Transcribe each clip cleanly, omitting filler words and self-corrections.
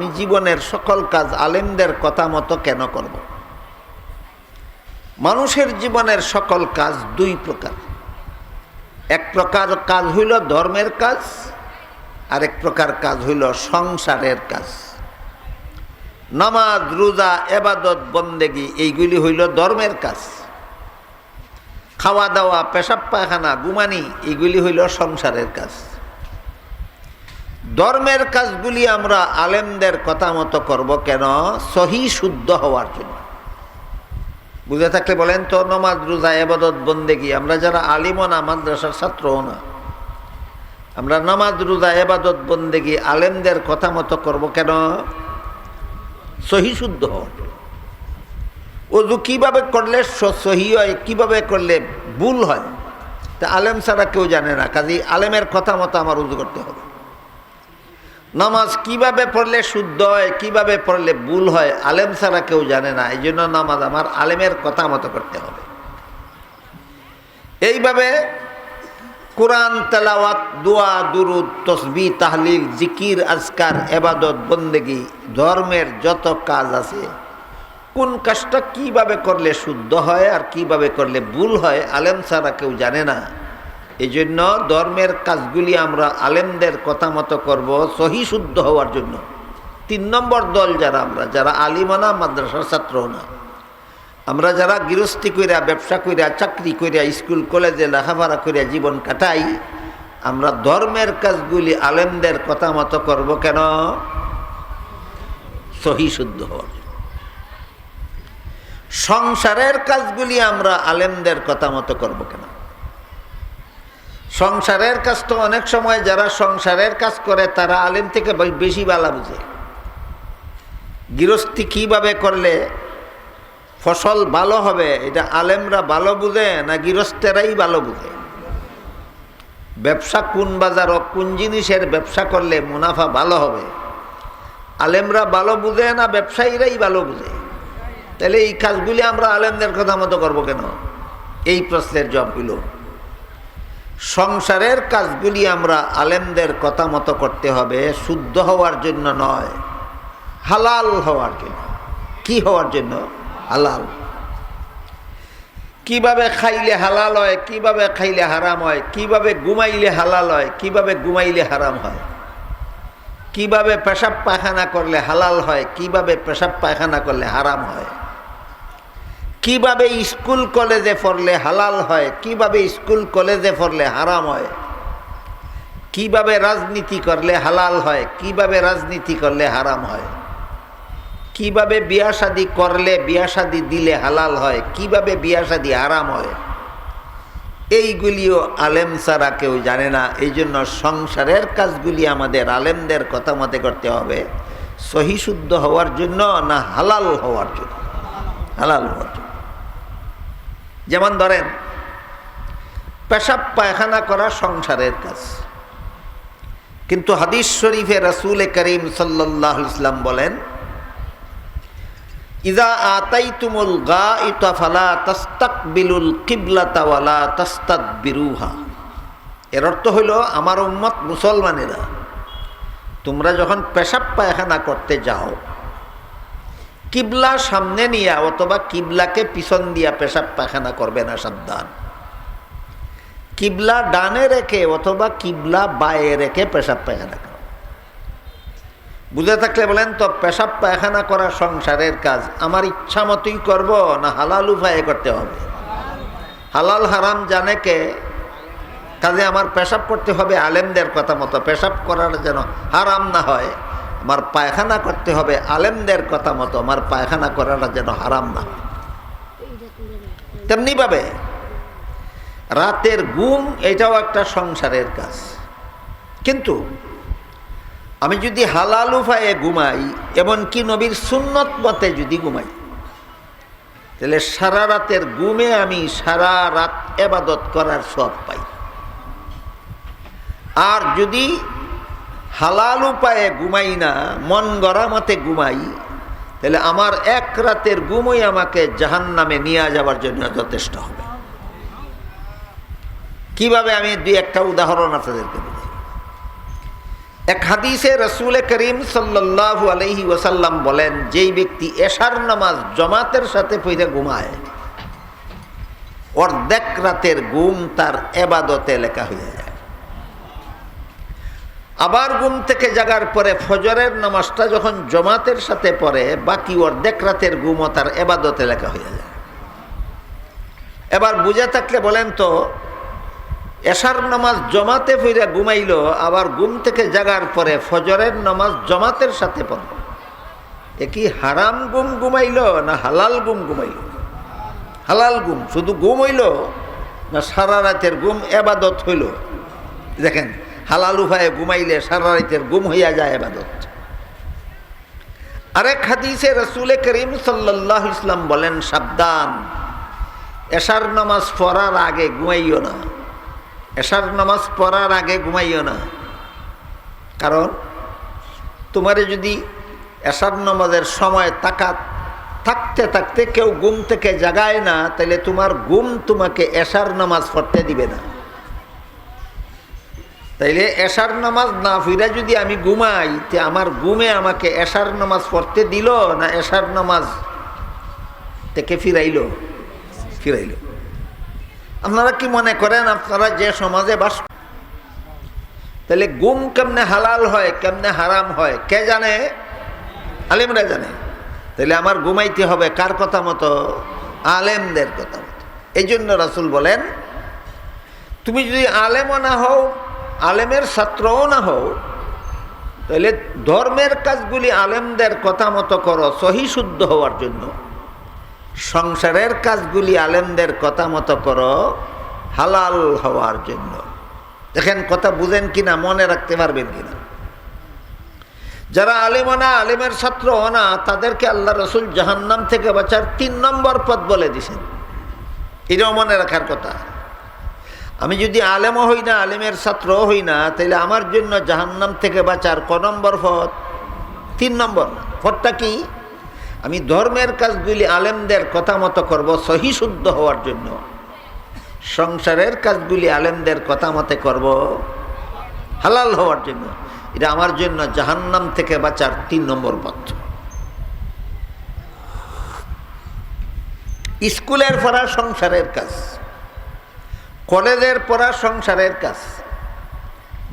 আমি জীবনের সকল কাজ আলেমদের কথা মতো কেন করব? মানুষের জীবনের সকল কাজ দুই প্রকার। এক প্রকার কাজ হইল ধর্মের কাজ, আর এক প্রকার কাজ হইল সংসারের কাজ। নামাজ, রোজা, ইবাদত, বন্দেগী এইগুলি হইল ধর্মের কাজ। খাওয়া দাওয়া, পেশাব পায়খানা, ঘুমানি এইগুলি হইল সংসারের কাজ। ধর্মের কাজগুলি আমরা আলেমদের কথা মতো করব কেন? সহি শুদ্ধ হওয়ার জন্য। বুঝে থাকলে বলেন তো, নামাজ, রোজা, ইবাদত, বন্দেগী আমরা যারা আলিমও না, মাদ্রাসার ছাত্রও না, আমরা নামাজ, রোজা, ইবাদত, বন্দেগী আলেমদের কথা মতো করব কেন? সহি শুদ্ধ হওয়ার জন্য। ওযু কিভাবে করলে সহি হয়, কিভাবে করলে ভুল হয়, তা আলেম ছাড়া কেউ জানে না। কাজী আলেমের কথা মতো আমার উযু করতে হবে। নামাজ কিভাবে পড়লে শুদ্ধ হয়, কিভাবে পড়লে ভুল হয়, আলেম ছাড়া কেউ জানে না। এই জন্য নামাজ আমার আলেমের কথা মতো করতে হবে। এইভাবে কোরআন তেলাওয়াত, দোয়া, দুরুদ, তসবিহ, তাহলিল, জিকির, আজকার, ইবাদত, বন্দেগী, ধর্মের যত কাজ আছে, কোন কাজটা কিভাবে করলে শুদ্ধ হয় আর কিভাবে করলে ভুল হয়, আলেম ছাড়া কেউ জানে না। এই জন্য ধর্মের কাজগুলি আমরা আলেমদের কথা মতো করব সহি শুদ্ধ হওয়ার জন্য। ৩ নম্বর দল যারা, আমরা যারা আলিমও না, মাদ্রাসার ছাত্রও না, আমরা যারা গৃহস্থী কইরা, ব্যবসা কইরা, চাকরি কইরা, স্কুল কলেজে লেখাপড়া কইরা জীবন কাটাই, আমরা ধর্মের কাজগুলি আলেমদের কথা মতো করব কেন? সহি শুদ্ধ হওয়ার জন্য। সংসারের কাজগুলি আমরা আলেমদের কথা মতো করব কেন? সংসারের কাজ তো অনেক সময় যারা সংসারের কাজ করে তারা আলেম থেকে বেশি ভালো বুঝে। গৃহস্থী কিভাবে করলে ফসল ভালো হবে, এটা আলেমরা ভালো বুঝে না গৃহস্থেরাই ভালো বুঝে? ব্যবসা কোন বাজার, কোন জিনিসের ব্যবসা করলে মুনাফা ভালো হবে, আলেমরা ভালো বুঝে না ব্যবসায়ীরাই ভালো বুঝে? তাহলে এই কাজগুলি আমরা আলেমদের কথা মতো করবো কেন? এই প্রশ্নের জবাব হইল, সংসারের কাজগুলি আমরা আলেমদের কথা মতো করতে হবে শুদ্ধ হওয়ার জন্য নয়, হালাল হওয়ার জন্য। কি হওয়ার জন্য? হালাল। কিভাবে খাইলে হালাল হয়, কিভাবে খাইলে হারাম হয়, কিভাবে ঘুমাইলে হালাল হয়, কিভাবে ঘুমাইলে হারাম হয়, কিভাবে পেশাব পায়খানা করলে হালাল হয়, কিভাবে পেশাব পায়খানা করলে হারাম হয়, কিভাবে স্কুল কলেজে পড়লে হালাল হয়, কিভাবে স্কুল কলেজে পড়লে হারাম হয়, কিভাবে রাজনীতি করলে হালাল হয়, কিভাবে রাজনীতি করলে হারাম হয়, কিভাবে বিয়া শাদী করলে, বিয়া শাদী দিলে হালাল হয়, কিভাবে বিয়া শাদী হারাম হয়, এইগুলিও আলেম ছাড়া কেউ জানে না। এই জন্য সংসারের কাজগুলি আমাদের আলেমদের কথা মতে করতে হবে, সহি শুদ্ধ হওয়ার জন্য না হালাল হওয়ার জন্য? হালাল হওয়ার জন্য। যেমন ধরেন, পেশাব পায়খানা করা সংসারের কাজ, কিন্তু হাদিস শরীফে রাসূল করিম সাল্লাল্লাহু আলাইহি ওয়াসাল্লাম বলেন, ইযা আতাইতুমুল গাইতা ফালা তাস্তাকবিলুল কিবলাতা ওয়ালা তাস্তাদবিরুহা। এর অর্থ হইল, আমার উম্মত মুসলমানেরা, তোমরা যখন পেশাব পায়খানা করতে যাও, কিবলা সামনে নিয়ে অথবা কিবলাকে পিছন দিয়া পেশাব পায়খানা করবে না, সাবধান। কিবলা ডানে রেখে অথবা কিবলা বায়ে রেখে পেশাব পায়খানা করো। বুঝে থাকলে বলেন তো, পেশাব পায়খানা করা সংসারের কাজ আমার ইচ্ছা মতোই করব না হালাল উপায়ে করতে হবে? হালাল হারাম জানে কে? কাজে আমার পেশাব করতে হবে আলেমদের কথা মতো। পেশাব করার যেন হারাম না হয়, আমার পায়খানা করতে হবে আলেমদের কথা মতো, আমার পায়খানা করাটা যেন হারাম না হয়। তেমনিভাবে রাতের ঘুম, এটাও একটা সংসারের কাজ, কিন্তু আমি যদি হালাল উপায়ে ঘুমাই, এমনকি নবীর সুন্নত মতে যদি ঘুমাই, তাহলে সারা রাতের ঘুমে আমি সারা রাত ইবাদত করার সওয়াব পাই। আর যদি হালাল উপায়ে ঘুমাই না, মন গড়া মতে ঘুমাই, তাহলে আমার এক রাতের ঘুমই আমাকে জাহান্নামে নিয়ে যাওয়ার জন্য যথেষ্ট হবে। কিভাবে? আমি দুই একটা উদাহরণ আপনাদেরকে বলি। এক হাদিসে রাসূল করিম সাল্লাল্লাহু আলাইহি ওয়াসাল্লাম বলেন, যেই ব্যক্তি এশার নামাজ জামাতের সাথে পড়ে ঘুমায়, অর্ধেক রাতের ঘুম তার ইবাদতে লেখা হয়ে যায়। আবার ঘুম থেকে জাগার পরে ফজরের নামাজটা যখন জামাতের সাথে পড়ে, বাকি অর্ধেক রাতের ঘুমও তার ইবাদতে লেখা হয়ে যায়। এবার বুঝে থাকলে বলেন তো, এশার নামাজ জমাতে ফিরে ঘুমাইল, আবার ঘুম থেকে জাগার পরে ফজরের নামাজ জমাতের সাথে পড়ল, এ কি হারাম ঘুম ঘুমাইল না হালাল ঘুম ঘুমাইল? হালাল ঘুম। শুধু ঘুম হইল না সারা রাতের ঘুম ইবাদত হইল? দেখেন, হালাল উপায়ে ঘুমাইলে সারা রাতের ঘুম হইয়া যায় ইবাদত। আরেক হাদিসে রাসূল করিম সাল্লাল্লাহু আলাইহি ওয়াসাল্লাম বলেন, সাবধান, এশার নামাজ পড়ার আগে ঘুমাইও না। এশার নামাজ পড়ার আগে ঘুমাইও না। কারণ তোমারে যদি এশার নামাজের সময় থাকতে থাকতে কেউ ঘুম থেকে জাগায় না, তাহলে তোমার ঘুম তোমাকে এশার নামাজ পড়তে দিবে না। তাইলে এশার নামাজ না ফিরা যদি আমি ঘুমাই, তে আমার ঘুমে আমাকে এশার নামাজ পড়তে দিল না এশার নামাজ থেকে ফিরাইল? আপনারা কি মনে করেন আপনারা যে সমাজে বাস, তাহলে ঘুম কেমনে হালাল হয় কেমনে হারাম হয় কে জানে? আলেমরা জানে। তাহলে আমার ঘুমাইতে হবে কার কথা মতো? আলেমদের কথা মতো। এই জন্য রাসূল বলেন, তুমি যদি আলেমও না হও, আলেমের ছাত্রও না হও, তাহলে ধর্মের কাজগুলি আলেমদের কথা মতো করো সহি শুদ্ধ হওয়ার জন্য। সংসারের কাজগুলি আলেমদের কথা মতো করো হালাল হওয়ার জন্য। দেখেন কথা বুঝেন কিনা, মনে রাখতে পারবেন কিনা। যারা আলেমও না, আলেমের ছাত্রও না, তাদেরকে আল্লাহ রসুল জাহান্নাম থেকে বাঁচার 3 নম্বর পথ বলে দিছেন। এটাও মনে রাখার কথা। আমি যদি আলেমও হই না, আলেমের ছাত্রও হই না, তাহলে আমার জন্য জাহান্নাম থেকে বাঁচার ক নম্বর পথ? 3 নম্বর। পথটা কি? আমি ধর্মের কাজগুলি আলেমদের কথা মতো করব সহি শুদ্ধ হওয়ার জন্য। সংসারের কাজগুলি আলেমদের কথা মতে করব হালাল হওয়ার জন্য। এটা আমার জন্য জাহান্নাম থেকে বাঁচার 3 নম্বর পথ। স্কুলের পড়া সংসারের কাজ, কলেজের পড়া সংসারের কাজ,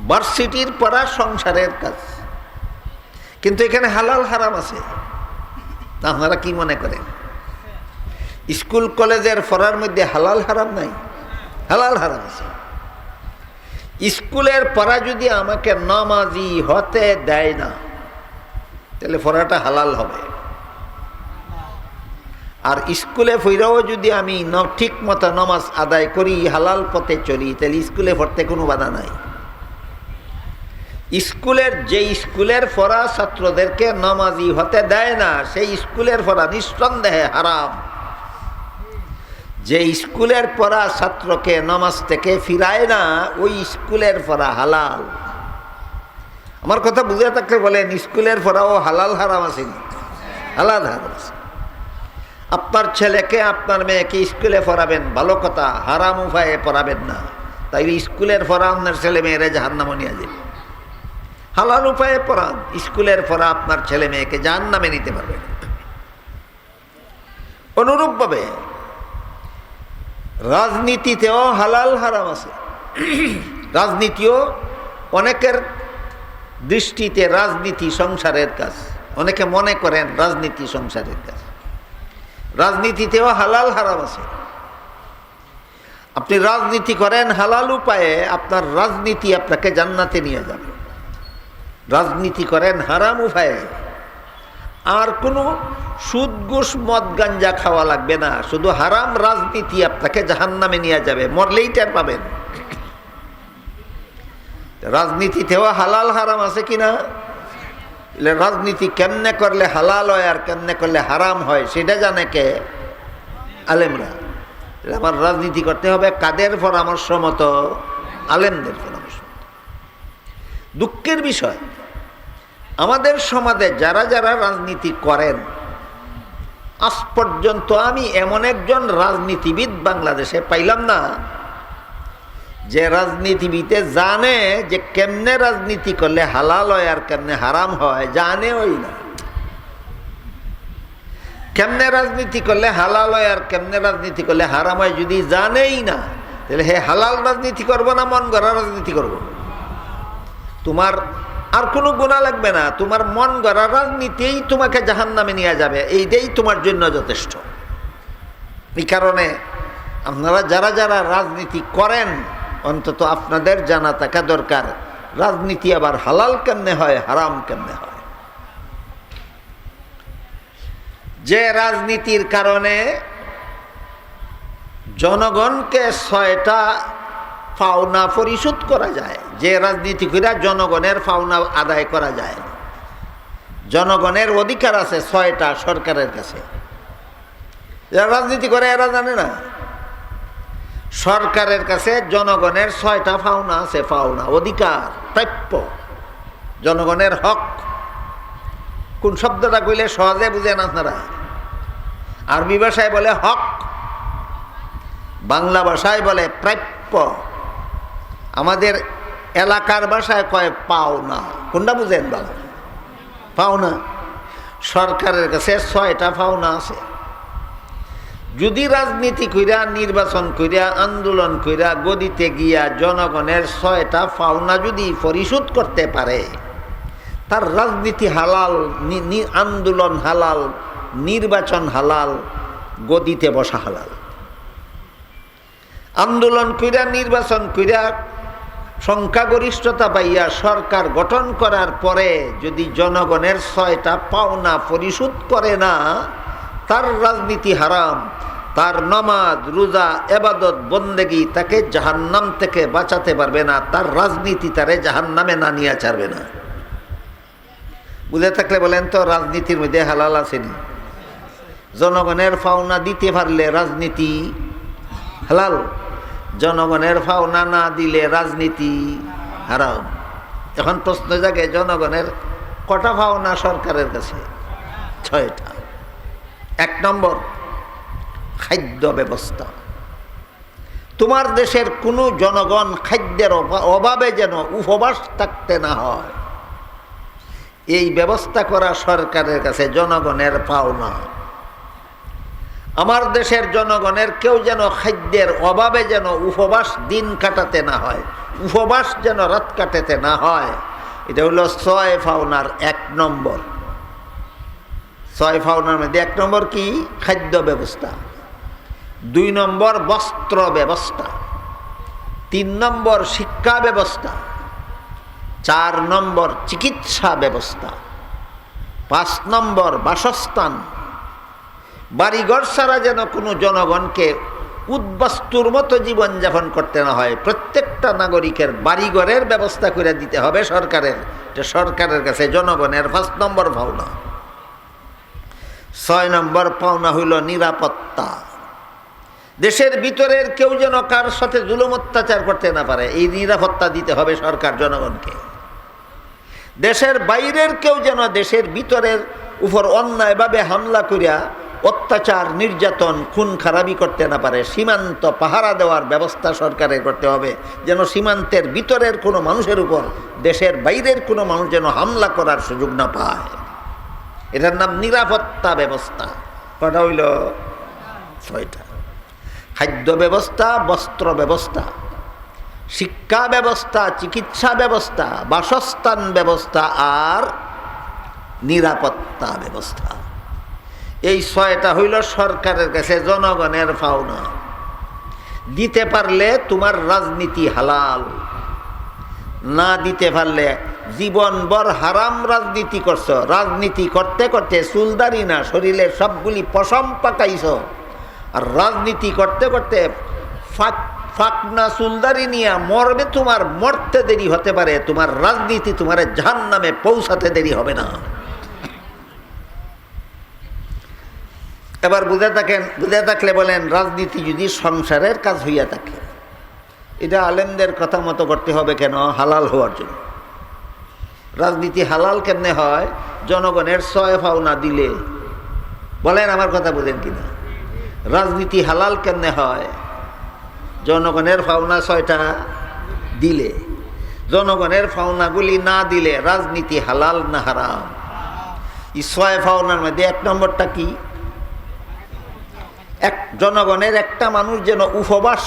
ভার্সিটির পড়া সংসারের কাজ, কিন্তু এখানে হালাল হারাম আছে। আপনারা কি মনে করেন? স্কুল কলেজের পড়ার মধ্যে হালাল হারাম নাই? হালাল হারাম আছে। স্কুলের পড়া যদি আমাকে নামাজি হতে দেয় না, তাহলে পড়াটা হালাল হবে। আর স্কুলে ফিরেও যদি আমি ঠিক মতো নামাজ আদায় করি, হালাল পথে চলি, তাহলে স্কুলে পড়তে কোনো বাধা নাই। স্কুলের পড়া ছাত্রদেরকে নামাজি হতে দেয় না, সেই স্কুলের পড়া নিঃসন্দেহে হারাম। যে স্কুলের পড়া ছাত্রকে নামাজ থেকে ফিরায় না, ওই স্কুলের পড়া হালাল। আমার কথা বুঝে থাকলে বলেন, স্কুলের পড়াও হালাল হারাম আছে? হালাল হারাম আছে। আপনার ছেলেকে আপনার মেয়েকে স্কুলে পড়াবেন, ভালো কথা, হারাম উপায়ে পড়াবেন না, তাইলে স্কুলের পড়া আপনার ছেলে মেয়েরা জাহান্নামে নিয়ে যাবে। হালাল উপায়ে পড়ান, স্কুলের পড়া আপনার ছেলে মেয়েকে জাহান্নামে নিতে পারবে। অনুরূপভাবে রাজনীতিতেও হালাল হারাম আছে। রাজনীতিও অনেকের দৃষ্টিতে রাজনীতি সংসারের কাজ। অনেকে মনে করেন রাজনীতি সংসারের কাজ। রাজনীতিতেও হালাল হারাম আছে। আপনি রাজনীতি করেন হালাল উপায়ে, আপনার রাজনীতি আপনাকে জান্নাতে নিয়ে যাবে। রাজনীতি করেন হারাম উপায়ে, আর কোনো সুদ ঘুষ মদ গাঞ্জা খাওয়া লাগবে না, শুধু হারাম রাজনীতি আপনাকে জাহান্নামে নিয়ে যাবে, মরলেই টের পাবেন। রাজনীতিতেও হালাল হারাম আছে কিনা? রাজনীতি কেমনে করলে হালাল হয় আর কেমনে করলে হারাম হয় সেটা জানে কে? আলেমরা। আমার রাজনীতি করতে হবে কাদের পরামর্শ মতো? আলেমদের পরামর্শ। দুঃখের বিষয়, আমাদের সমাজে যারা যারা রাজনীতি করেন, আজ পর্যন্ত আমি এমন একজন রাজনীতিবিদ বাংলাদেশে পাইলাম না যে রাজনীতিবিদে জানে যে কেমনে রাজনীতি করলে হালাল হয় আর কেমনে হারাম হয়, জানে ওই না। কেমনে রাজনীতি করলে হালাল হয় আর কেমনে রাজনীতি করলে হারাম হয় যদি জানেই না, তাহলে হে হালাল রাজনীতি করবো না মন গড়া রাজনীতি করব? তোমার আর কোনো গুনাহ লাগবে না, তোমার মন গড়া রাজনীতিই তোমাকে জাহান্নামে নিয়ে যাবে, এইটাই তোমার জন্য যথেষ্ট। এই কারণে আপনারা যারা যারা রাজনীতি করেন অন্তত আপনাদের জানা থাকা দরকার রাজনীতি আবার হালাল কেমনে হয়, হারাম কেমনে হয়। যে রাজনীতির কারণে জনগণকে 6টা পাওনা পরিশোধ করা যায়, যে রাজনীতি করে জনগণের পাওনা আদায় করা যায়, জনগণের অধিকার আছে 6টা সরকারের কাছে। যারা রাজনীতি করে এরা জানে না, সরকারের কাছে জনগণের 6টা পাওনা আছে, পাওনা অধিকার, প্রাপ্য, জনগণের হক। কোন শব্দটা কইলে সহজে বুঝেন আপনারা? আরবি ভাষায় বলে হক, বাংলা ভাষায় বলে প্রাপ্য, আমাদের এলাকার ভাষায় কয় পাওনা। কোনটা বুঝেন? বাংলা পাওনা। সরকারের কাছে 6টা পাওনা আছে। যদি রাজনীতি কইরা, নির্বাচন কইরা, আন্দোলন কইরা, গদিতে গিয়া জনগণের 6টা পাওনা যদি পরিশোধ করতে পারে, তার রাজনীতি হালাল, আন্দোলন হালাল, নির্বাচন হালাল, গদিতে বসা হালাল। আন্দোলন কইরা, নির্বাচন কইরা, সংখ্যাগরিষ্ঠতা পাইয়া সরকার গঠন করার পরে যদি জনগণের 6টা পাওনা পরিশোধ করে না, তার রাজনীতি হারাম। তার নামাজ, রোজা, ইবাদত, বন্দেগী তাকে জাহান্নাম থেকে বাঁচাতে পারবে না, তার রাজনীতি তারে জাহান্নামে না নিয়ে ছাড়বে না। বুঝে থাকলে বলেন তো, রাজনীতির মধ্যে হালাল আসেনি? জনগণের পাওনা দিতে পারলে রাজনীতি হালাল, জনগণের পাওনা না দিলে রাজনীতি হারাম। এখন প্রশ্ন জাগে, জনগণের কটা পাওনা সরকারের কাছে? 6টা। 1 নম্বর, খাদ্য ব্যবস্থা। তোমার দেশের কোনো জনগণ খাদ্যের অভাবে যেন উপবাস থাকতে না হয়, এই ব্যবস্থা করা সরকারের কাছে জনগণের পাওনা। আমার দেশের জনগণের কেউ যেন খাদ্যের অভাবে যেন উপবাস দিন কাটাতে না হয়, উপবাস যেন রাত কাটাতে না হয়, এটা হলো 6 পাওনার 1 নম্বর। 6 পাওনার মধ্যে 1 নম্বর কি? খাদ্য ব্যবস্থা। 2 নম্বর বস্ত্র ব্যবস্থা। 3 নম্বর শিক্ষা ব্যবস্থা। 4 নম্বর চিকিৎসা ব্যবস্থা। 5 নম্বর বাসস্থান। বাড়িঘর ছাড়া যেন কোনো জনগণকে উদ্বাস্তুর মতো জীবনযাপন করতে না হয়, প্রত্যেকটা নাগরিকের বাড়িঘরের ব্যবস্থা করে দিতে হবে সরকারের। এটা সরকারের কাছে জনগণের 5 নম্বর পাওনা। 6 নম্বর পাওনা হইল নিরাপত্তা। দেশের ভিতরের কেউ যেন কার সাথে জুলুম অত্যাচার করতে না পারে, এই নিরাপত্তা দিতে হবে সরকার জনগণকে। দেশের বাইরের কেউ যেন দেশের ভিতরের উপর অন্যায়ভাবে হামলা করিয়া অত্যাচার, নির্যাতন, খুন খারাপি করতে না পারে। সীমান্ত পাহারা দেওয়ার ব্যবস্থা সরকারের করতে হবে, যেন সীমান্তের ভিতরের কোনো মানুষের উপর দেশের বাইরের কোনো মানুষ যেন হামলা করার সুযোগ না পায়। এটার নাম নিরাপত্তা ব্যবস্থা। কটা হইল? 6টা। খাদ্য ব্যবস্থা, বস্ত্র ব্যবস্থা, শিক্ষা ব্যবস্থা, চিকিৎসা ব্যবস্থা, বাসস্থান ব্যবস্থা আর নিরাপত্তা ব্যবস্থা। এই 6টা হইল সরকারের কাছে জনগণের পাওনা। দিতে পারলে তোমার রাজনীতি হালাল, না দিতে পারলে জীবনভর হারাম রাজনীতি করছো। রাজনীতি করতে করতে চুলদারি না, শরীরের সবগুলি পশম পাকাইছ। আর রাজনীতি করতে করতে ফাকনা চুলদারি নিয়ে মরবে, তোমার মরতে দেরি হতে পারে, তোমার রাজনীতি তোমার জাহান্নামে পৌঁছাতে দেরি হবে না। এবার বুঝে থাকলে বলেন, রাজনীতি যদি সংসারের কাজ হইয়া থাকে, এটা আলেমদের কথা মতো করতে হবে কেন? হালাল হওয়ার জন্য। রাজনীতি হালাল কেমনে হয়? জনগণের 6 পাওনা দিলে। বলেন আমার কথা বুঝেন কিনা? রাজনীতি হালাল কেমনে হয়? জনগণের পাওনা 6টা দিলে, জনগণের পাওনাগুলি না দিলে রাজনীতি হালাল না হারাম? এই 6 পাওনার মধ্যে 1 নম্বরটা কি? জনগণের একটা মানুষ যেন উপবাস,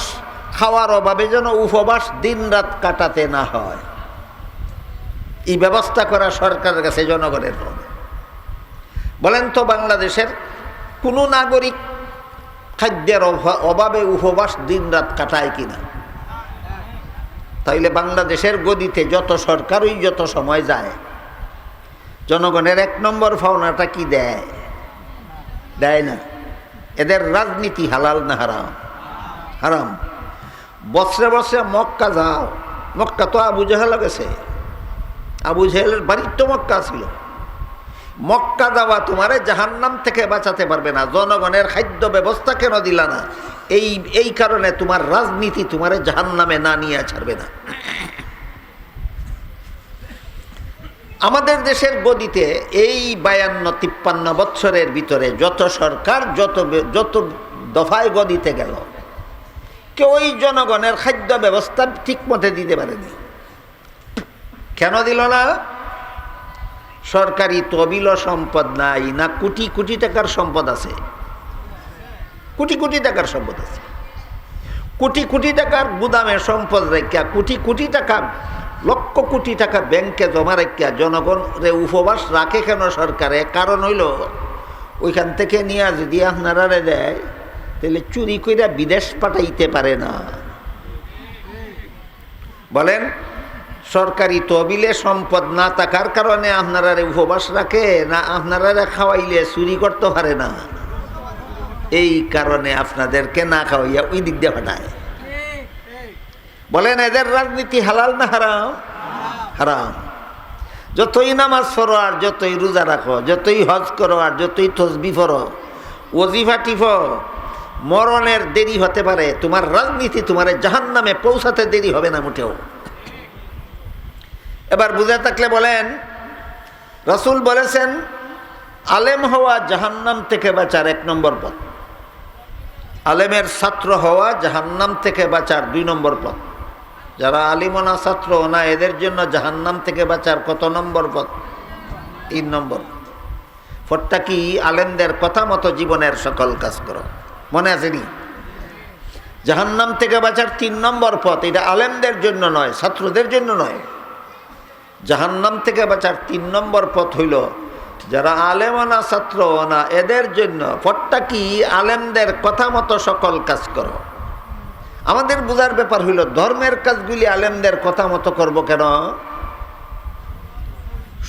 খাওয়ার অভাবে যেন উপবাস দিন রাত কাটাতে না হয়, এই ব্যবস্থা করা সরকারের কাছে জনগণের হবে। বলেন তো বাংলাদেশের কোনো নাগরিক খাদ্যের অভাবে উপবাস দিন রাত কাটায় কিনা? তাইলে বাংলাদেশের গদিতে যত সরকারই যত সময় যায়, জনগণের 1 নম্বর পাওনাটা কি দেয়? দেয় না। এদের রাজনীতি হালাল না হারাম? হারাম। বছরে বছরে মক্কা যাও, মক্কা তো আবু জাহেল গেছে, আবু জাহেলের বাড়ির তো মক্কা ছিল। মক্কা যাওয়া তোমারে জাহান্নাম থেকে বাঁচাতে পারবে না। জনগণের খাদ্য ব্যবস্থা কেন দিলা না? এই কারণে তোমার রাজনীতি তোমারে জাহান্নামে না নিয়ে ছাড়বে না। আমাদের দেশের গদিতে এই 52-53 বছরের ভিতরে যত সরকার যত দফায় গদিতে গেল, কেউই জনগণের খাদ্য ব্যবস্থা ঠিক মতে দিতে পারেনি। কেন দিল না? সরকারি তহবিল সম্পদ নাই না, কোটি কোটি টাকার সম্পদ আছে, কোটি কোটি টাকার সম্পদ আছে, কোটি কোটি টাকার গুদামে সম্পদ রেখা, কোটি কোটি টাকা, লক্ষ কোটি টাকা ব্যাংকে জমা রেখা জনগণরে উপবাস রাখে কেন সরকারে? কারণ হইল ওইখান থেকে নিয়ে যদি আপনারা দেয় তাহলে চুরি কইরা বিদেশ পাঠাইতে পারে না। বলেন, সরকারি তহবিলে সম্পদ না থাকার কারণে আপনারা উপবাস রাখে না, আপনারা খাওয়াইলে চুরি করতে পারে না? এই কারণে আপনাদেরকে না খাওয়াইয়া ওই দিক দিয়ে পাঠায়। বলেন, এদের রাজনীতি হালাল না হারাম? হারাম। যতই নামাজ পড়ো আর যতই রোজা রাখো, যতই হজ করো আর যতই তসবিহ পড়ো, ওজিফা টিফো, মরণের দেরি হতে পারে, তোমার রাজনীতি তোমার জাহান্নামে পৌঁছাতে দেরি হবে না মোটেও। এবার বুঝে থাকলে বলেন, রাসূল বলেছেন আলেম হওয়া জাহান্নাম থেকে বাঁচার 1 নম্বর পথ, আলেমের ছাত্র হওয়া জাহান্নাম থেকে বাঁচার 2 নম্বর পথ। যারা আলিমনা ছাত্র না, এদের জন্য জাহান্নাম থেকে বাঁচার কত নম্বর পথ? 3 নম্বর পথটা কি? আলেমদের কথা মতো জীবনের সকল কাজ করো। মনে আসেনি? জাহান্নাম থেকে বাঁচার 3 নম্বর পথ, এটা আলেমদের জন্য নয়, ছাত্রদের জন্য নয়। জাহান্নাম থেকে বাঁচার 3 নম্বর পথ হইল যারা আলেমনা ছাত্র না, এদের জন্য পথটা কি? আলেমদের কথা মতো সকল কাজ করো। আমাদের বোঝার ব্যাপার হইল ধর্মের কাজগুলি আলেমদের কথা মতো করব কেন?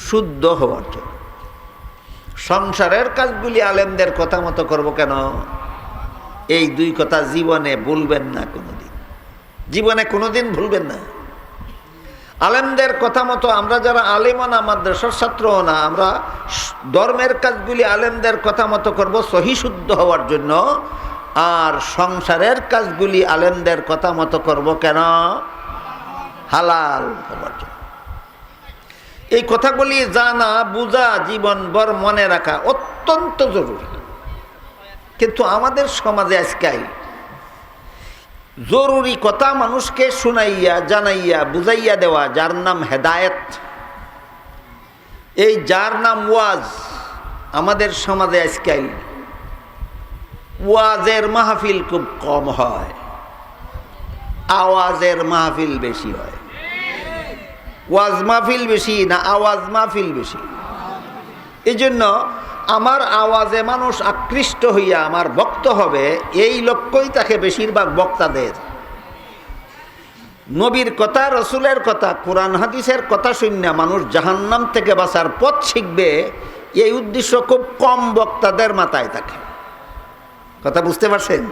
শুদ্ধ হওয়ার জন্য। সংসারের কাজগুলি আলেমদের কথা মতো করব কেন? এই 2 কথা জীবনে ভুলবেন না, কোনোদিন জীবনে কোনোদিন ভুলবেন না। আলেমদের কথা মতো আমরা যারা আলেমনা মাদ্রাসার ছাত্র না, আমরা ধর্মের কাজগুলি আলেমদের কথা মতো করব সহি শুদ্ধ হওয়ার জন্য। আর সংসারের কাজগুলি আলেমদের কথা মতো করব কেন? হালাল হওয়ার জন্য। এই কথাগুলি জানা বুঝা জীবনভর মনে রাখা অত্যন্ত জরুরি। কিন্তু আমাদের সমাজে আজকাল জরুরি কথা মানুষকে শুনাইয়া জানাইয়া বুঝাইয়া দেওয়া, যার নাম হেদায়েত, এই যার নাম ওয়াজ, আমাদের সমাজে আজকাল ওয়াজের মাহফিল খুব কম হয়, আওয়াজের মাহফিল বেশি হয়। ওয়াজ মাহফিল বেশি না আওয়াজ মাহফিল বেশি? এই জন্য আমার আওয়াজে মানুষ আকৃষ্ট হইয়া আমার ভক্ত হবে, এই লক্ষ্যই তাকে বেশিরভাগ বক্তাদের। নবীর কথা, রসুলের কথা, কোরআন হাদিসের কথা শুনে মানুষ জাহান্নাম থেকে বাঁচার পথ শিখবে, এই উদ্দেশ্য খুব কম বক্তাদের মাথায় থাকে। কথা বুঝতে পারছেন?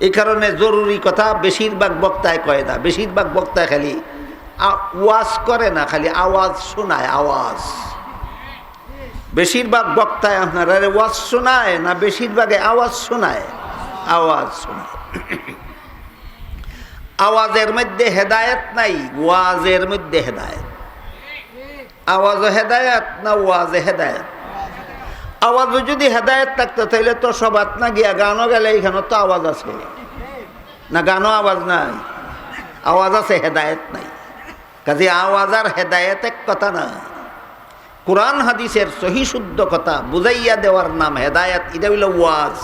এই কারণে জরুরি কথা বেশিরভাগ বক্তায় কয় না। বেশিরভাগ বক্তায় খালি ওয়াজ করে না, খালি আওয়াজ শোনায়। আওয়াজ বেশিরভাগ বক্তায় আপনারা ওয়াজ শোনায় না, বেশিরভাগে আওয়াজ শোনায়। আওয়াজ শোনায়। আওয়াজের মধ্যে হেদায়েত নাই, ওয়াজের মধ্যে হেদায়েত। আওয়াজও হেদায়েত না ওয়াজে হেদায়েত? আওয়াজও যদি হেদায়েত থাকতো তাহলে তো সবাত না গিয়া গানও গেলে এখানে তো আওয়াজ আছে না, গানও আওয়াজ নাই। আওয়াজ আছে, হেদায়েত নাই। কাজে আওয়াজ আর হেদায়েত এক কথা না। কোরআন হাদিসের সহি শুদ্ধ কথা বুঝাইয়া দেওয়ার নাম হেদায়েত, এটা হইল ওয়াজ।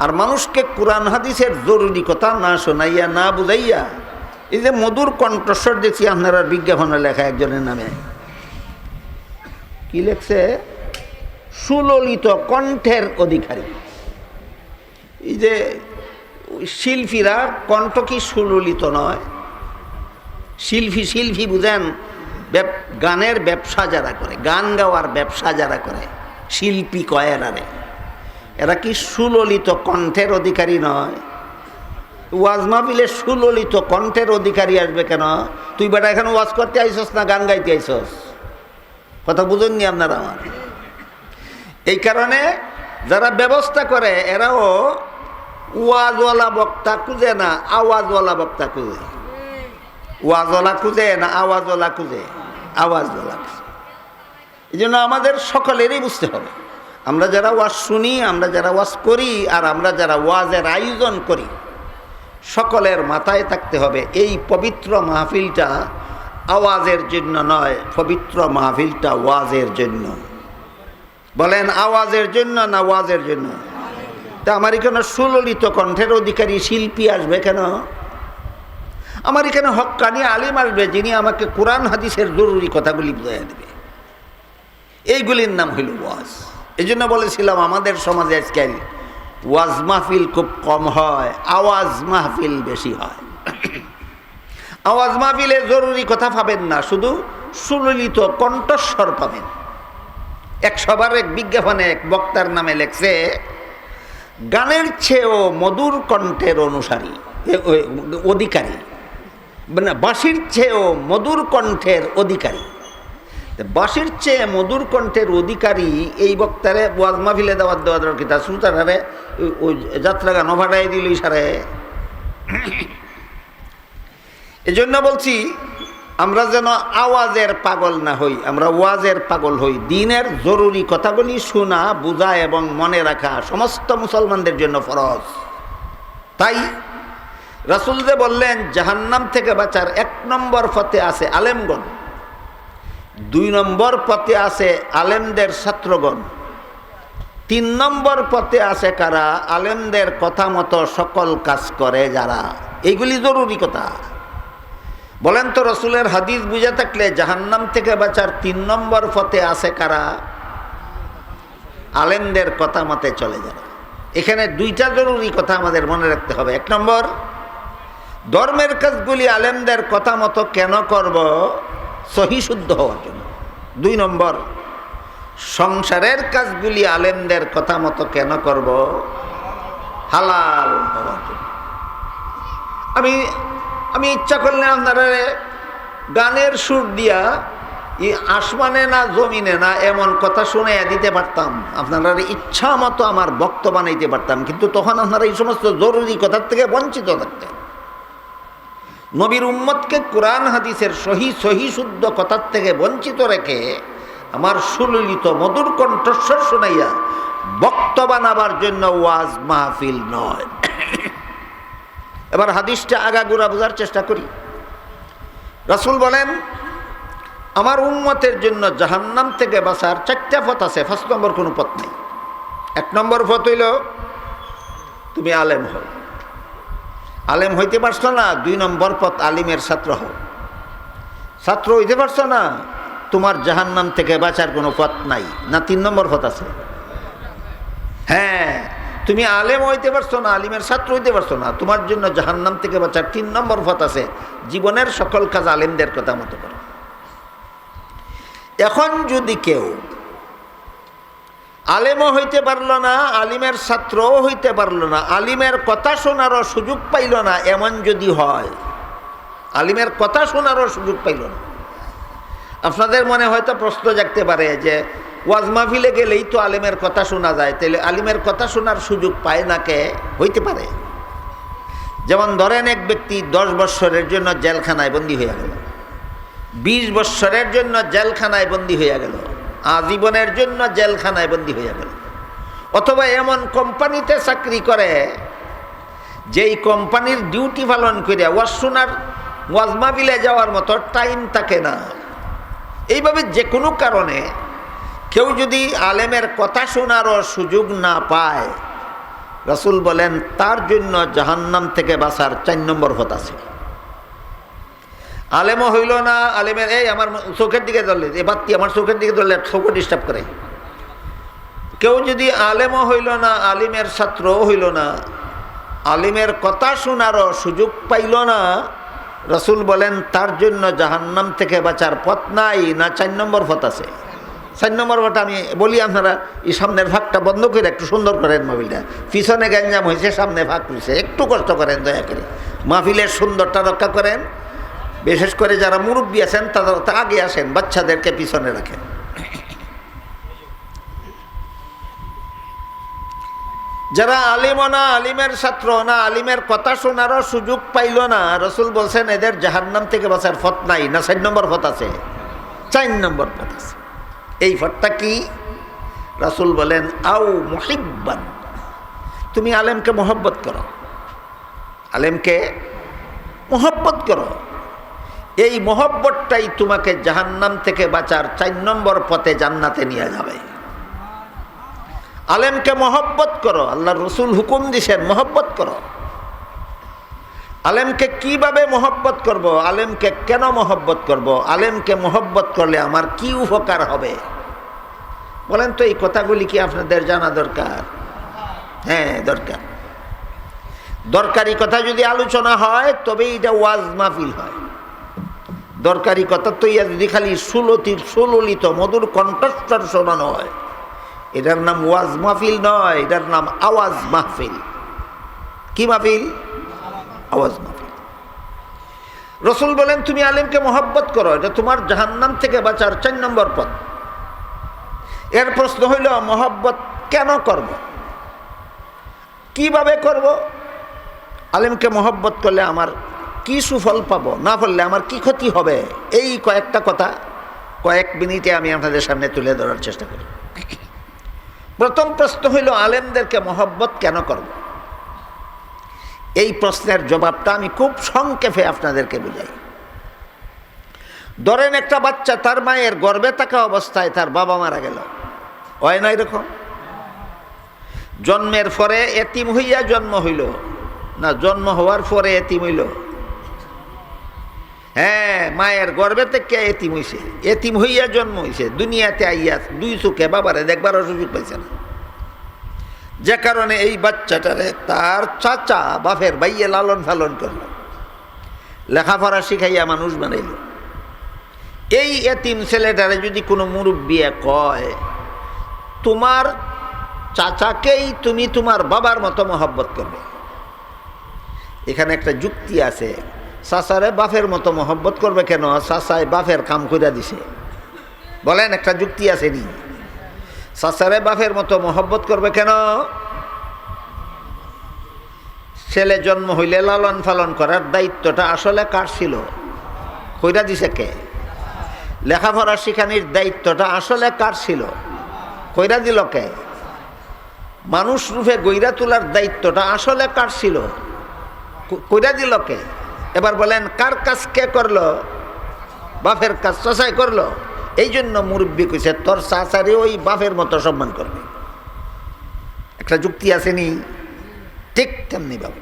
আর মানুষকে কোরআন হাদিসের জরুরি কথা না শোনাইয়া না বুঝাইয়া, এই যে মধুর কণ্ঠস্বর দেখছি আপনারা বিজ্ঞাপনে লেখা একজনের নামে, কি লেখছে, সুললিত কণ্ঠের অধিকারী। এই যে শিল্পীরা কণ্ঠ কি সুললিত নয়? শিল্পী বুঝেন, গানের ব্যবসা যারা করে, গান গাওয়ার ব্যবসা যারা করে, শিল্পী কয় এরারে, এরা কি সুললিত কণ্ঠের অধিকারী নয়? ওয়াজ মাহফিলে সুললিত কণ্ঠের অধিকারী আসবে কেন? তুই বেটা এখানে ওয়াজ করতে আইসস না গান গাইতে আইসস? কথা বুঝেননি আপনারা আমার? এই কারণে যারা ব্যবস্থা করে এরাও ওয়াজওয়ালা বক্তা খুঁজে না, আওয়াজওয়ালা বক্তা খুঁজে। ওয়াজওয়ালা খুঁজে না আওয়াজওয়ালা খুঁজে, আওয়াজওয়ালা খুঁজে। এই জন্য আমাদের সকলেরই বুঝতে হবে, আমরা যারা ওয়াজ শুনি, আমরা যারা ওয়াজ করি, আর আমরা যারা ওয়াজের আয়োজন করি, সকলের মাথায় থাকতে হবে এই পবিত্র মাহফিলটা আওয়াজের জন্য নয়, পবিত্র মাহফিলটা ওয়াজের জন্য। বলেন আওয়াজের জন্য না ওয়াজের জন্য? তা আমার এখানে সুললিত কণ্ঠের অধিকারী শিল্পী আসবে কেন? আমার এখানে হক্কানি আলিম আসবে যিনি আমাকে কোরআন হাদিসের জরুরি কথাগুলি বুঝাইয়া দেবে। এইগুলির নাম হইল ওয়াজ। এই জন্য বলেছিলাম আমাদের সমাজে আজকাল ওয়াজ মাহফিল খুব কম হয়, আওয়াজ মাহফিল বেশি হয়। আওয়াজ মাহফিলে জরুরি কথা পাবেন না, শুধু সুললিত কণ্ঠস্বর পাবেন। এক সবার এক বিজ্ঞাপনে এক বক্তার নামে লেখছে, গানের চেয়েও মধুর কণ্ঠের অধিকারী, মানে বাঁশির চেয়েও মধুর কণ্ঠের অধিকারী। বাঁশির চেয়ে মধুর কণ্ঠের অধিকারী এই বক্তারে ওয়াজ মাহফিলে দাওয়াত দেওয়া দরকার। তা সুতারে ওই যাত্রা গান ভাটাই দিল সারে। এজন্য বলছি আমরা যেন আওয়াজের পাগল না হই, আমরা ওয়াজের পাগল হই। দিনের জরুরি কথাগুলি শোনা, বোঝা এবং মনে রাখা সমস্ত মুসলমানদের জন্য ফরজ। তাই রাসূল যে বললেন জাহান্নাম থেকে বাঁচার 1 নম্বর পথে আছে আলেমগণ, 2 নম্বর পথে আছে আলেমদের ছাত্রগণ, 3 নম্বর পথে আছে কারা? আলেমদের কথা মতো সকল কাজ করে যারা। এইগুলি জরুরি কথা। বলেন তো রসুলের হাদিস বুঝে থাকলে জাহান্নাম থেকে বাঁচার 3 নম্বর পথে আছে কারা? আলেমদের কথা মতে চলে যারা। এখানে 2টা জরুরি কথা আমাদের মনে রাখতে হবে। 1 নম্বর, ধর্মের কাজগুলি আলেমদের কথা মতো কেন করব? সহি শুদ্ধ হওয়ার জন্য। 2 নম্বর, সংসারের কাজগুলি আলেমদের কথা মতো কেন করব? হালাল হওয়ার জন্য। আমি ইচ্ছা করলে আপনারা গানের সুর দিয়া আসমানে না জমিনে না এমন কথা শুনে দিতে পারতাম, আপনারা ইচ্ছা মতো আমার বক্তব্য বানাইতে পারতাম, কিন্তু তখন আপনারা এই সমস্ত জরুরি কথার থেকে বঞ্চিত থাকতেন। নবীর উম্মতকে কোরআন হাদিসের সহি শুদ্ধ কথার থেকে বঞ্চিত রেখে আমার সুললিত মধুর কণ্ঠস্বর শোনাইয়া বক্তব্য বানাবার জন্য ওয়াজ মাহফিল নয়। এবার হাদিসটা আগাগোড়া বোঝার চেষ্টা করি। রাসূল বলেন আমার উম্মতের জন্য জাহান্নাম থেকে বাঁচার 4টা পথ আছে, 1 নম্বর কোনো পথ নেই। 1 নম্বর পথ হইল তুমি আলেম হও। আলেম হইতে পারছো না, 2 নম্বর পথ আলিমের ছাত্র হও। ছাত্র হইতে পারছো না, তোমার জাহান্নাম থেকে বাঁচার কোনো পথ নাই। না 3 নম্বর পথ আছে? হ্যাঁ, তুমি আলেম হইতে পারছো না, আলিমের ছাত্র হইতে পারছো না, তোমার জন্য জাহান্নাম থেকে বাঁচার 3 নম্বর পথ আছে, জীবনের সকল কাজ আলেমদের কথা মতো করো। এখন যদি কেউ আলেমও হইতে পারলো না, আলিমের ছাত্রও হইতে পারলো না, আলিমের কথা শোনারও সুযোগ পাইল না, এমন যদি হয়, আলিমের কথা শোনারও সুযোগ পাইল না, আপনাদের মনে হয়তো প্রশ্ন জাগতে পারে যে ওয়াজ মাহফিলে গেলেই তো আলিমের কথা শোনা যায়, তাহলে আলিমের কথা শোনার সুযোগ পায় না কে? হইতে পারে। যেমন ধরেন এক ব্যক্তি 10 বৎসরের জন্য জেলখানায় বন্দী হয়ে গেল, 20 বৎসরের জন্য জেলখানায় বন্দী হয়ে গেল, আজীবনের জন্য জেলখানায় বন্দী হয়ে গেল, অথবা এমন কোম্পানিতে চাকরি করে যেই কোম্পানির ডিউটি পালন করে ওয়াজ শোনার ওয়াজ মাহফিলে যাওয়ার মতো টাইম থাকে না। এইভাবে যে কোনো কারণে কেউ যদি আলেমের কথা শোনারও সুযোগ না পায়, রাসূল বলেন তার জন্য জাহান্নাম থেকে বাঁচার 4 নম্বর পথ আছে। আলেমও হইল না, আলেমের এই আমার চোখের দিকে ধরলে, এ বাত্তি আমার চোখের দিকে ধরলে চোখও ডিস্টার্ব করে। কেউ যদি আলেমও হইল না, আলিমের ছাত্রও হইল না, আলিমের কথা শোনারও সুযোগ পাইল না, রাসূল বলেন তার জন্য জাহান্নাম থেকে বাঁচার পথ নাই, না 4 নম্বর পথ আছে। 4 নম্বর পথ আমি বলি, আপনারা এই সামনের ভাগটা বন্ধ করে একটু সুন্দর করেন মোবাইলটা। পিছনে গ্যাঞ্জাম হয়েছে, সামনে ভাগ হয়েছে, একটু কষ্ট করেন দয়া করে, মাহফিলের সুন্দরটা রক্ষা করেন। বিশেষ করে যারা মুরব্বী আছেন তারা আগে আসেন, বাচ্চাদেরকে পিছনে রাখেন। যারা আলিম না, আলিমের ছাত্র না, আলিমের কথা শোনারও সুযোগ পাইল না, রাসূল বলছেন এদের জাহান্নাম থেকে বাঁচার পথ নাই, না 4 নম্বর পথ আছে? 4 নম্বর পথ আছে। এই পথটা কি? রাসূল বলেন আও মুহিব্বান, তুমি আলেমকে মহব্বত করো, আলেমকে মহব্বত করো। এই মহব্বতটাই তোমাকে জাহান্নাম থেকে বাঁচার 4 নম্বর পথে জান্নাতে নিয়ে যাবে। আলেমকে মহব্বত করো, আল্লাহ রসুল হুকুম দিছেন মহব্বত করো। আলেমকে কিভাবে মহব্বত করব, আলেমকে কেন মহব্বত করব, আলেমকে মহব্বত করলে আমার কি উপকার হবে? বলেন তো, এই কথাগুলি কি আপনাদের জানা দরকার? হ্যাঁ দরকার। দরকারি কথা যদি আলোচনা হয় তবে এটা ওয়াজ মাহফিল হয়। দরকারি কথা তো ইয়া যদি খালি সুললিত মধুর কণ্ঠস্বর শোনানো হয়, এটার নাম ওয়াজ মাহফিল নয়, এটার নাম আওয়াজ মাহফিল। কি মাহফিল? আওয়াজ মাহফিল। রাসূল বলেন তুমি আলেমকে মহব্বত করো, এটা তোমার জাহান্নাম থেকে বাঁচার 4 নম্বর পথ। এর প্রশ্ন হইল মহব্বত কেন করব, কিভাবে করব? আলেমকে মহব্বত করলে আমার কি সুফল পাবো, না পারলে আমার কি ক্ষতি হবে? এই কয়েকটা কথা কয়েক মিনিটে আমি আপনাদের সামনে তুলে ধরার চেষ্টা করি। প্রথম প্রশ্ন হইল আলেমদেরকে মহব্বত কেন করব? এই প্রশ্নের জবাবটা আমি খুব সংক্ষেপে আপনাদেরকে বুঝাই। ধরেন একটা বাচ্চা তার মায়ের গর্ভে থাকা অবস্থায় তার বাবা মারা গেল, হয় না এরকম? জন্মের পরে এতিম হইয়া জন্ম হইল, না জন্ম হওয়ার পরে এতিম হইল? হ্যাঁ, মায়ের গর্ভে থেকে এতিম হইছে, এতিম হইয়া জন্ম হইছে, দুনিয়াতে আইয়া 2 চোখে বাবারে দেখবার সুযোগ পাইছে না। যে কারণে এই বাচ্চাটারে তার চাচা বাপের ভাইয়ে লালন পালন করল, লেখাপড়া শিখাইয়া মানুষ বানাইল। এই এতিম ছেলেটারে যদি কোনো মুরব্বী কয় তোমার চাচাকেই তুমি তোমার বাবার মতো মহব্বত করবে, এখানে একটা যুক্তি আছে। চাচারে বাপের মতো মহব্বত করবে কেন? চাচায় বাপের কাম কইরা দিছে। বলেন, একটা যুক্তি আছে নি? চাচারে বাপের মতো মহব্বত করবে কেন? ছেলে জন্ম হইলে লালন পালন করার দায়িত্বটা আসলে কার ছিল? কইরা দিছে কে? লেখাপড়া শিখানির দায়িত্বটা আসলে কার ছিল? কইরা দিল কে? মানুষ রূপে গইরা তোলার দায়িত্বটা আসলে কার ছিল? কইরা দিল কে? এবার বলেন, কার কাজ কে করলো? বাপের কাজ চাচাই করলো। এই জন্য মুরব্বী কইছে তোর চাচারে ওই বাপের মতো সম্মান করবে। একটা যুক্তি আসেনি? ঠিক তেমনি বাবু,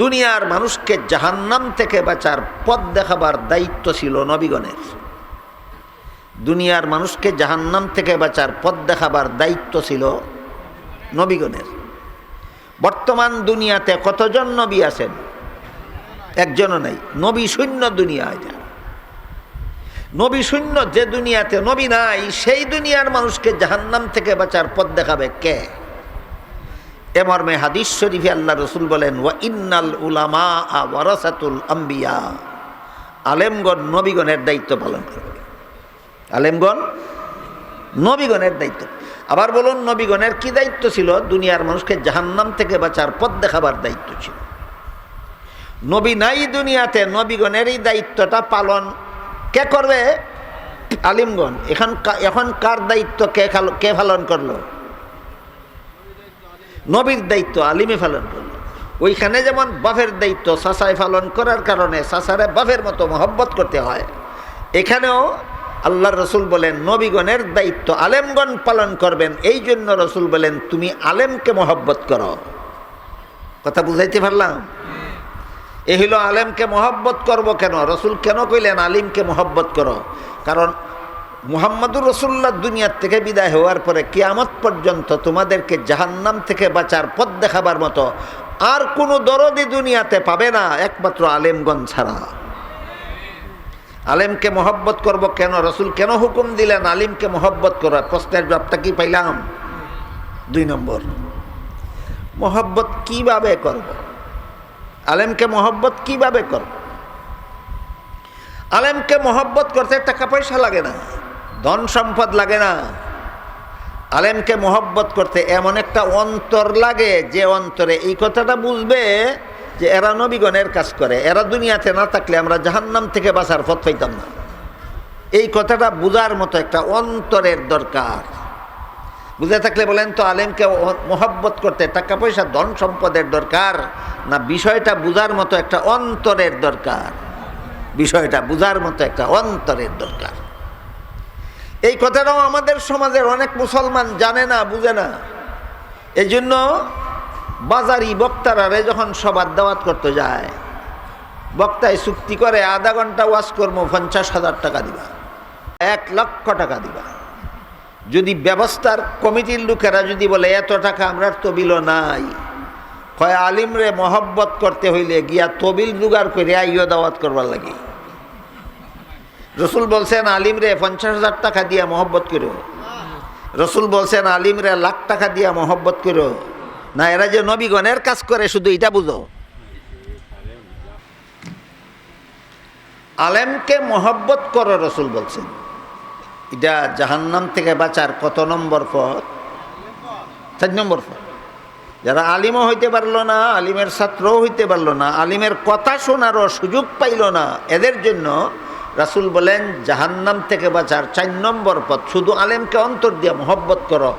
দুনিয়ার মানুষকে জাহান্নাম থেকে বাঁচার পথ দেখাবার দায়িত্ব ছিল নবীগণের। দুনিয়ার মানুষকে জাহান্নাম থেকে বাঁচার পথ দেখাবার দায়িত্ব ছিল নবীগণের। বর্তমান দুনিয়াতে কতজন নবী আছেন? একজনও নাই। নবী শূন্য দুনিয়া। এটা নবী শূন্য যে দুনিয়াতে নবী নাই, সেই দুনিয়ার মানুষকে জাহান্নাম থেকে বাঁচার পথ দেখাবে কে? এ মর্মে হাদিস শরীফে আল্লাহ রসুল বলেন ওয়া ইন্নাল উলামা ওয়ারাসাতুল আম্বিয়া, আলেমগণ নবীগণের দায়িত্ব পালন করবে। আলেমগণ নবীগণের দায়িত্ব। আবার বলুন, নবীগণের কি দায়িত্ব ছিল? দুনিয়ার মানুষকে জাহান্নাম থেকে বাঁচার পথ দেখাবার দায়িত্ব ছিল। নবী নাই দুনিয়াতে, নবীগণেরই দায়িত্বটা পালন কে করবে? আলিমগণ। এখন কার দায়িত্ব কে পালন করলো? নবীর দায়িত্ব আলিমে পালন করলো। ওইখানে যেমন বাপের দায়িত্ব চাচায় পালন করার কারণে চাচারে বাপের মতো মহব্বত করতে হয়, এখানেও আল্লাহর রসুল বলেন নবীগণের দায়িত্ব আলেমগণ পালন করবেন। এই জন্য রসুল বলেন তুমি আলেমকে মহব্বত করো। কথা বুঝাইতে পারলাম? এই হলো আলেমকে মহব্বত করব কেন, রসুল কেন কইলেন আলিমকে মহব্বত করো? কারণ মুহাম্মদুর রসুল্লাহ দুনিয়ার থেকে বিদায় হওয়ার পরে কিয়ামত পর্যন্ত তোমাদেরকে জাহান্নাম থেকে বাঁচার পথ দেখাবার মতো আর কোনো দরদি দুনিয়াতে পাবে না, একমাত্র আলেমগণ ছাড়া। আলেমকে মহব্বত করব কেন, রসুল কেন হুকুম দিলেন আলিমকে মহব্বত করা? প্রশ্নের জবাবটা কি পাইলাম? 2 নম্বর, মহব্বত কিভাবে করব? আলেমকে মহব্বত কিভাবে করব? আলেমকে মহব্বত করতে টাকা পয়সা লাগে না, ধন সম্পদ লাগে না। আলেমকে মহব্বত করতে এমন একটা অন্তর লাগে যে অন্তরে এই কথাটা বুঝবে যে এরা নবীগণের কাজ করে, এরা দুনিয়াতে না থাকলে আমরা জাহান্নাম থেকে বাঁচার পথ পাইতাম না। এই কথাটা বুঝার মতো একটা অন্তরের দরকার। বুঝে থাকলে বলেন তো আলেমকে মহব্বত করতে টাকা পয়সা ধন সম্পদের দরকার না বিষয়টা বুঝার মতো একটা অন্তরের দরকার? বিষয়টা বুঝার মতো একটা অন্তরের দরকার। এই কথাটাও আমাদের সমাজের অনেক মুসলমান জানে না, বুঝে না। এই জন্য বাজারি বক্তারারে যখন সবার দাওয়াত করতে যায়, বক্তায় চুক্তি করে আধা ঘন্টা ওয়াজ করবো 50,000 টাকা দিবা, 1 লক্ষ টাকা দিবা। যদি ব্যবস্থার কমিটির লোকেরা যদি বলে এত টাকা আমরা তবিল নাই, কয় আলিমরে মহব্বত করতে হইলে গিয়া তবিল জোগাড় করে আইও দাওয়াত করবার লাগে। রসুল বলছেন আলিমরে 50,000 টাকা দিয়া মহব্বত করো, রসুল বলছেন আলিমরে 1 লাখ টাকা দিয়া মহব্বত করো না? এরা যে নবীগণের কাজ করে শুধু এটা বুঝো। আলেমকে মহব্বত করো রসুল বলছেন। এটা জাহান্নাম থেকে বাঁচার কত নম্বর পথ? 4 নম্বর পথ। যারা আলিমও হইতে পারলো না, আলিমের ছাত্রও হইতে পারলো না, আলিমের কথা শোনারও সুযোগ পাইল না, এদের জন্য রাসূল বলেন জাহান্নাম থেকে বাঁচার 4 নম্বর পথ শুধু আলেমকে অন্তর দিয়ে মহব্বত করো।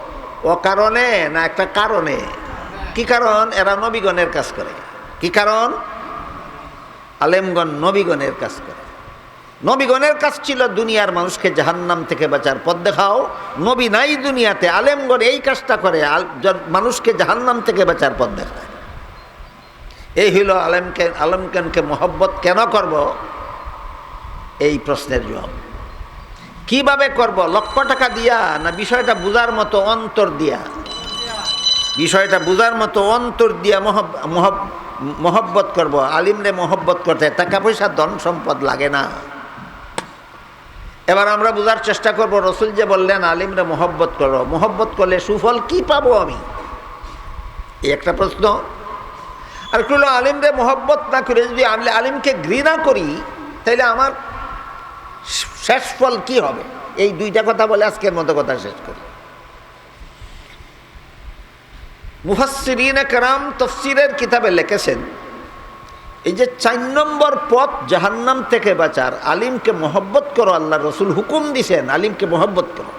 ও কারণে না একটা কারণে। কি কারণ? এরা নবীগণের কাজ করে। কি কারণ? আলেমগণ নবীগণের কাজ করে। নবীগণের কাজ ছিল দুনিয়ার মানুষকে জাহান্নাম থেকে বাঁচার পথ দেখাও। নবী নাই দুনিয়াতে, আলেমগণ এই কাজটা করে, মানুষকে জাহান্নাম থেকে বাঁচার পথ দেখায়। এই হইল আলেমগণকে মহব্বত কেন করব, এই প্রশ্নের জবাব। কিভাবে করব? লক্ষ টাকা দিয়া না বিষয়টা বুঝার মতো অন্তর দিয়া? বিষয়টা বুঝার মতো অন্তর দিয়া মহব্বত করব। আলিমরে মহব্বত করতে টাকা পয়সা ধন সম্পদ লাগে না। এবার আমরা বুঝার চেষ্টা করব রসুল যে বললেন আলিমরে মহব্বত করো, মহব্বত করলে সুফল কি পাবো আমি? এই একটা প্রশ্ন। আর হলো আলিমরে মহব্বত না করে যদি আমি আলিমকে ঘৃণা করি তাহলে আমার শেষ ফল কি হবে? এই 2টা কথা বলে আজকের মতো কথা শেষ করি। মুফাসসিরিনে কেরাম তাফসীরের কিতাবে লিখেছেন এই যে 4 নম্বর পথ জাহান্নাম থেকে বাঁচার, আলিমকে মহব্বত করো। আল্লাহ রসুল হুকুম দিছেন আলিমকে মহব্বত করো।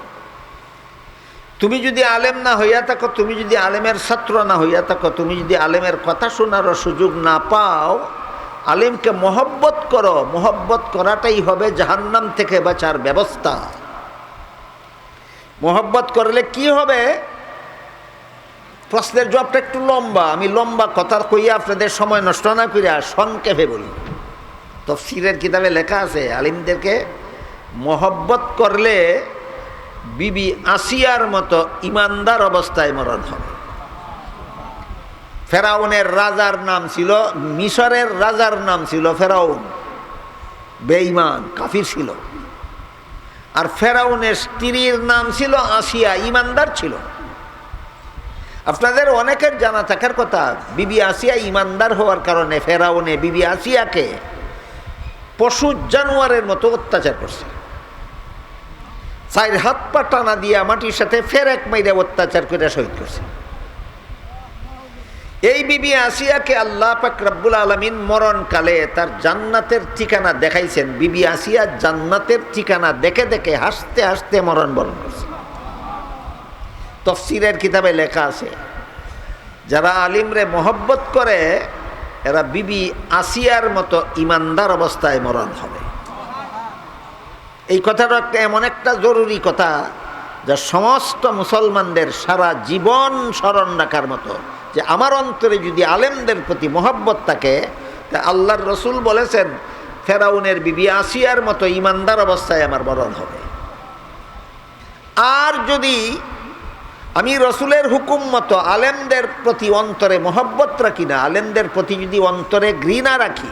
তুমি যদি আলেম না হইয়া থাকো, তুমি যদি আলেমের ছাত্র না হইয়া থাকো, তুমি যদি আলেমের কথা শোনারও সুযোগ না পাও, আলিমকে মহব্বত করো। মহব্বত করাটাই হবে জাহান্নাম থেকে বাঁচার ব্যবস্থা। মহব্বত করলে কি হবে? প্রশ্নের জবাবটা একটু লম্বা, আমি লম্বা কথা কইয়া আপনাদের সময় নষ্ট না করিয়া সংক্ষেপে বলি। তাফসীরের কিতাবে লেখা আছে আলিমদেরকে মহব্বত করলে বিবি আসিয়ার মতো ইমানদার অবস্থায় মরণ হবে। ফেরাউনের রাজার নাম ছিল, মিশরের রাজার নাম ছিল ফেরাউন, বেঈমান কাফির ছিল। আর ফেরাউনের স্ত্রীর নাম ছিল আসিয়া, ইমানদার ছিল। আপনাদের অনেকের জানা থাকার কথা বিবি আসিয়া ইমানদার হওয়ার কারণে ফেরাউনে বিবি আসিয়াকে পশু জানোয়ারের মতো অত্যাচার করছে। 4 হাত পা টানা দিয়া মাটির সাথে ফেরেক মাইরে অত্যাচার করে শহীদ করছে। এই বিবি আসিয়াকে আল্লাহ পাক রব্বুল আলামিন মরণকালে তার জান্নাতের ঠিকানা দেখাইছেন। বিবি আসিয়া জান্নাতের ঠিকানা দেখে দেখে হাসতে হাসতে মরণবরণ করছে। তাফসীরের কিতাবে লেখা আছে যারা আলিমরে মহব্বত করে এরা বিবি আসিয়ার মতো ইমানদার অবস্থায় মরণ হবে। এই কথাটা একটা এমন একটা জরুরি কথা যা সমস্ত মুসলমানদের সারা জীবন স্মরণ রাখার মতো, যে আমার অন্তরে যদি আলেমদের প্রতি মহব্বত থাকে, তা আল্লাহর রসুল বলেছেন ফেরাউনের বিবি আসিয়ার মতো ইমানদার অবস্থায় আমার মরণ হবে। আর যদি আমি রসুলের হুকুম মতো আলেমদের প্রতি অন্তরে মহব্বত রাখি না, আলেমদের প্রতি যদি অন্তরে ঘৃণা রাখি,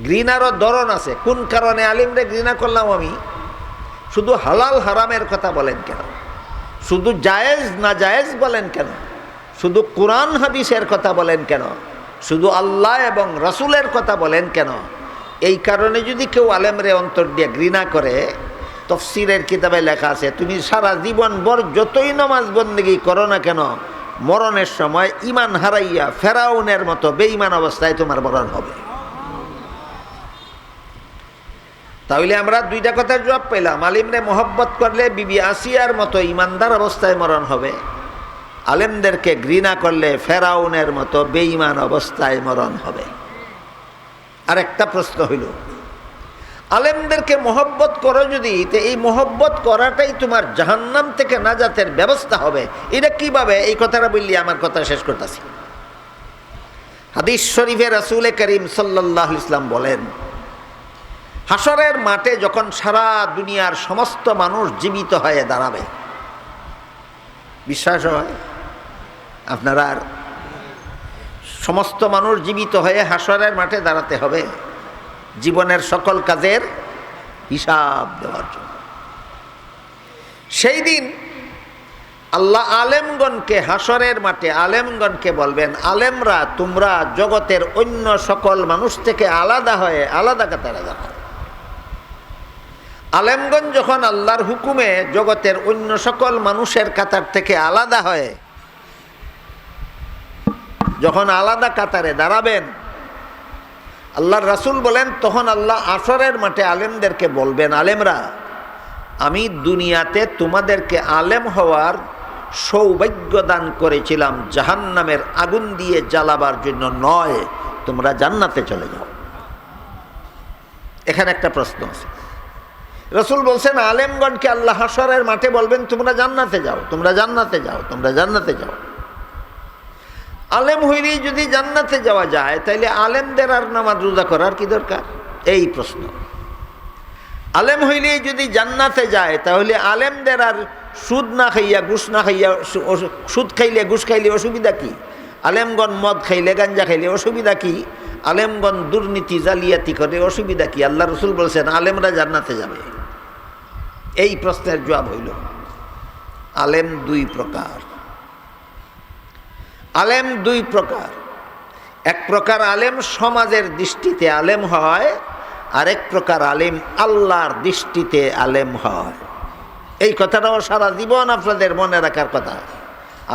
ঘৃণারও ধরন আছে। কোন কারণে আলিমরে ঘৃণা করলাম আমি? শুধু হালাল হারামের কথা বলেন কেন? শুধু জায়েজ না জায়েজ বলেন কেন? শুধু কোরআন হাদিসের কথা বলেন কেন? শুধু আল্লাহ এবং রসুলের কথা বলেন কেন? এই কারণে যদি কেউ আলেমরে অন্তর দিয়ে ঘৃণা করে, তফসিরের কিতাবে লেখা আছে তুমি সারা জীবন ভর যতই নামাজ বন্দেগী করো না কেন, মরণের সময় ইমান হারাইয়া ফেরাউনের মতো বেঈমান অবস্থায় তোমার মরণ হবে। তাহলে আমরা দুইটা কথার জবাব পেলাম। আলিমরে মহব্বত করলে বিবি আসিয়ার মতো ইমানদার অবস্থায় মরণ হবে, আলেমদেরকে ঘৃণা করলে ফেরাউনের মতো বেঈমান অবস্থায় মরণ হবে। আর একটা প্রশ্ন হইল, আলেমদেরকে মহব্বত করো যদি, তো এই মহব্বত করাটাই তোমার জাহান্নাম থেকে নাজাতের ব্যবস্থা হবে, এটা কিভাবে? এই কথাটা বললি আমার কথা শেষ করতেছি। হাদিস শরীফে রাসূল করিম সাল্লাল্লাহু আলাইহি ওয়াসাল্লাম বলেন, হাসরের মাঠে যখন সারা দুনিয়ার সমস্ত মানুষ জীবিত হয়ে দাঁড়াবে, বিশ্বাস হয় আপনারা? আর সমস্ত মানুষ জীবিত হয়ে হাসরের মাঠে দাঁড়াতে হবে জীবনের সকল কাজের হিসাব দেওয়ার জন্য। সেই দিন আল্লাহ আলেমগণকে হাসরের মাঠে আলেমগণকে বলবেন, আলেমরা তোমরা জগতের অন্য সকল মানুষ থেকে আলাদা হয়ে আলাদা কাতারে দাঁড়াও। আলেমগণ যখন আল্লাহর হুকুমে জগতের অন্য সকল মানুষের কাতার থেকে আলাদা হয়ে যখন আলাদা কাতারে দাঁড়াবেন, আল্লাহর রাসূল বলেন তখন আল্লাহ আসরের মাঠে আলেমদেরকে বলবেন, আলেমরা আমি দুনিয়াতে তোমাদেরকে আলেম হওয়ার সৌভাগ্য দান করেছিলাম জাহান্নামের আগুন দিয়ে জ্বালাবার জন্য নয়, তোমরা জান্নাতে চলে যাও। এখানে একটা প্রশ্ন আছে। রাসূল বলছেন আলেমগণকে আল্লাহ হাসরের মাঠে বলবেন তোমরা জান্নাতে যাও, তোমরা জান্নাতে যাও, তোমরা জান্নাতে যাও। আলেম হইলেই যদি জান্নাতে যাওয়া যায়, তাইলে আলেমদের আর নামাজ রোজা করার কি দরকার? এই প্রশ্ন। আলেম হইলেই যদি জান্নাতে যায়, তাহলে আলেমদের আর সুদ না খাইয়া ঘুষ না খাইয়া, সুদ খাইলে ঘুষ খাইলে অসুবিধা কি? আলেমগণ মদ খাইলে গাঞ্জা খাইলে অসুবিধা কি? আলেমগণ দুর্নীতি জালিয়াতি করে অসুবিধা কি? আল্লাহ রসুল বলছেন আলেমরা জান্নাতে যাবে। এই প্রশ্নের জবাব হইল আলেম দুই প্রকার। আলেম দুই প্রকার। এক প্রকার আলেম সমাজের দৃষ্টিতে আলেম হয়, আরেক প্রকার আলেম আল্লাহর দৃষ্টিতে আলেম হয়। এই কথাটাও সারা জীবন আপনাদের মনে রাখার কথা।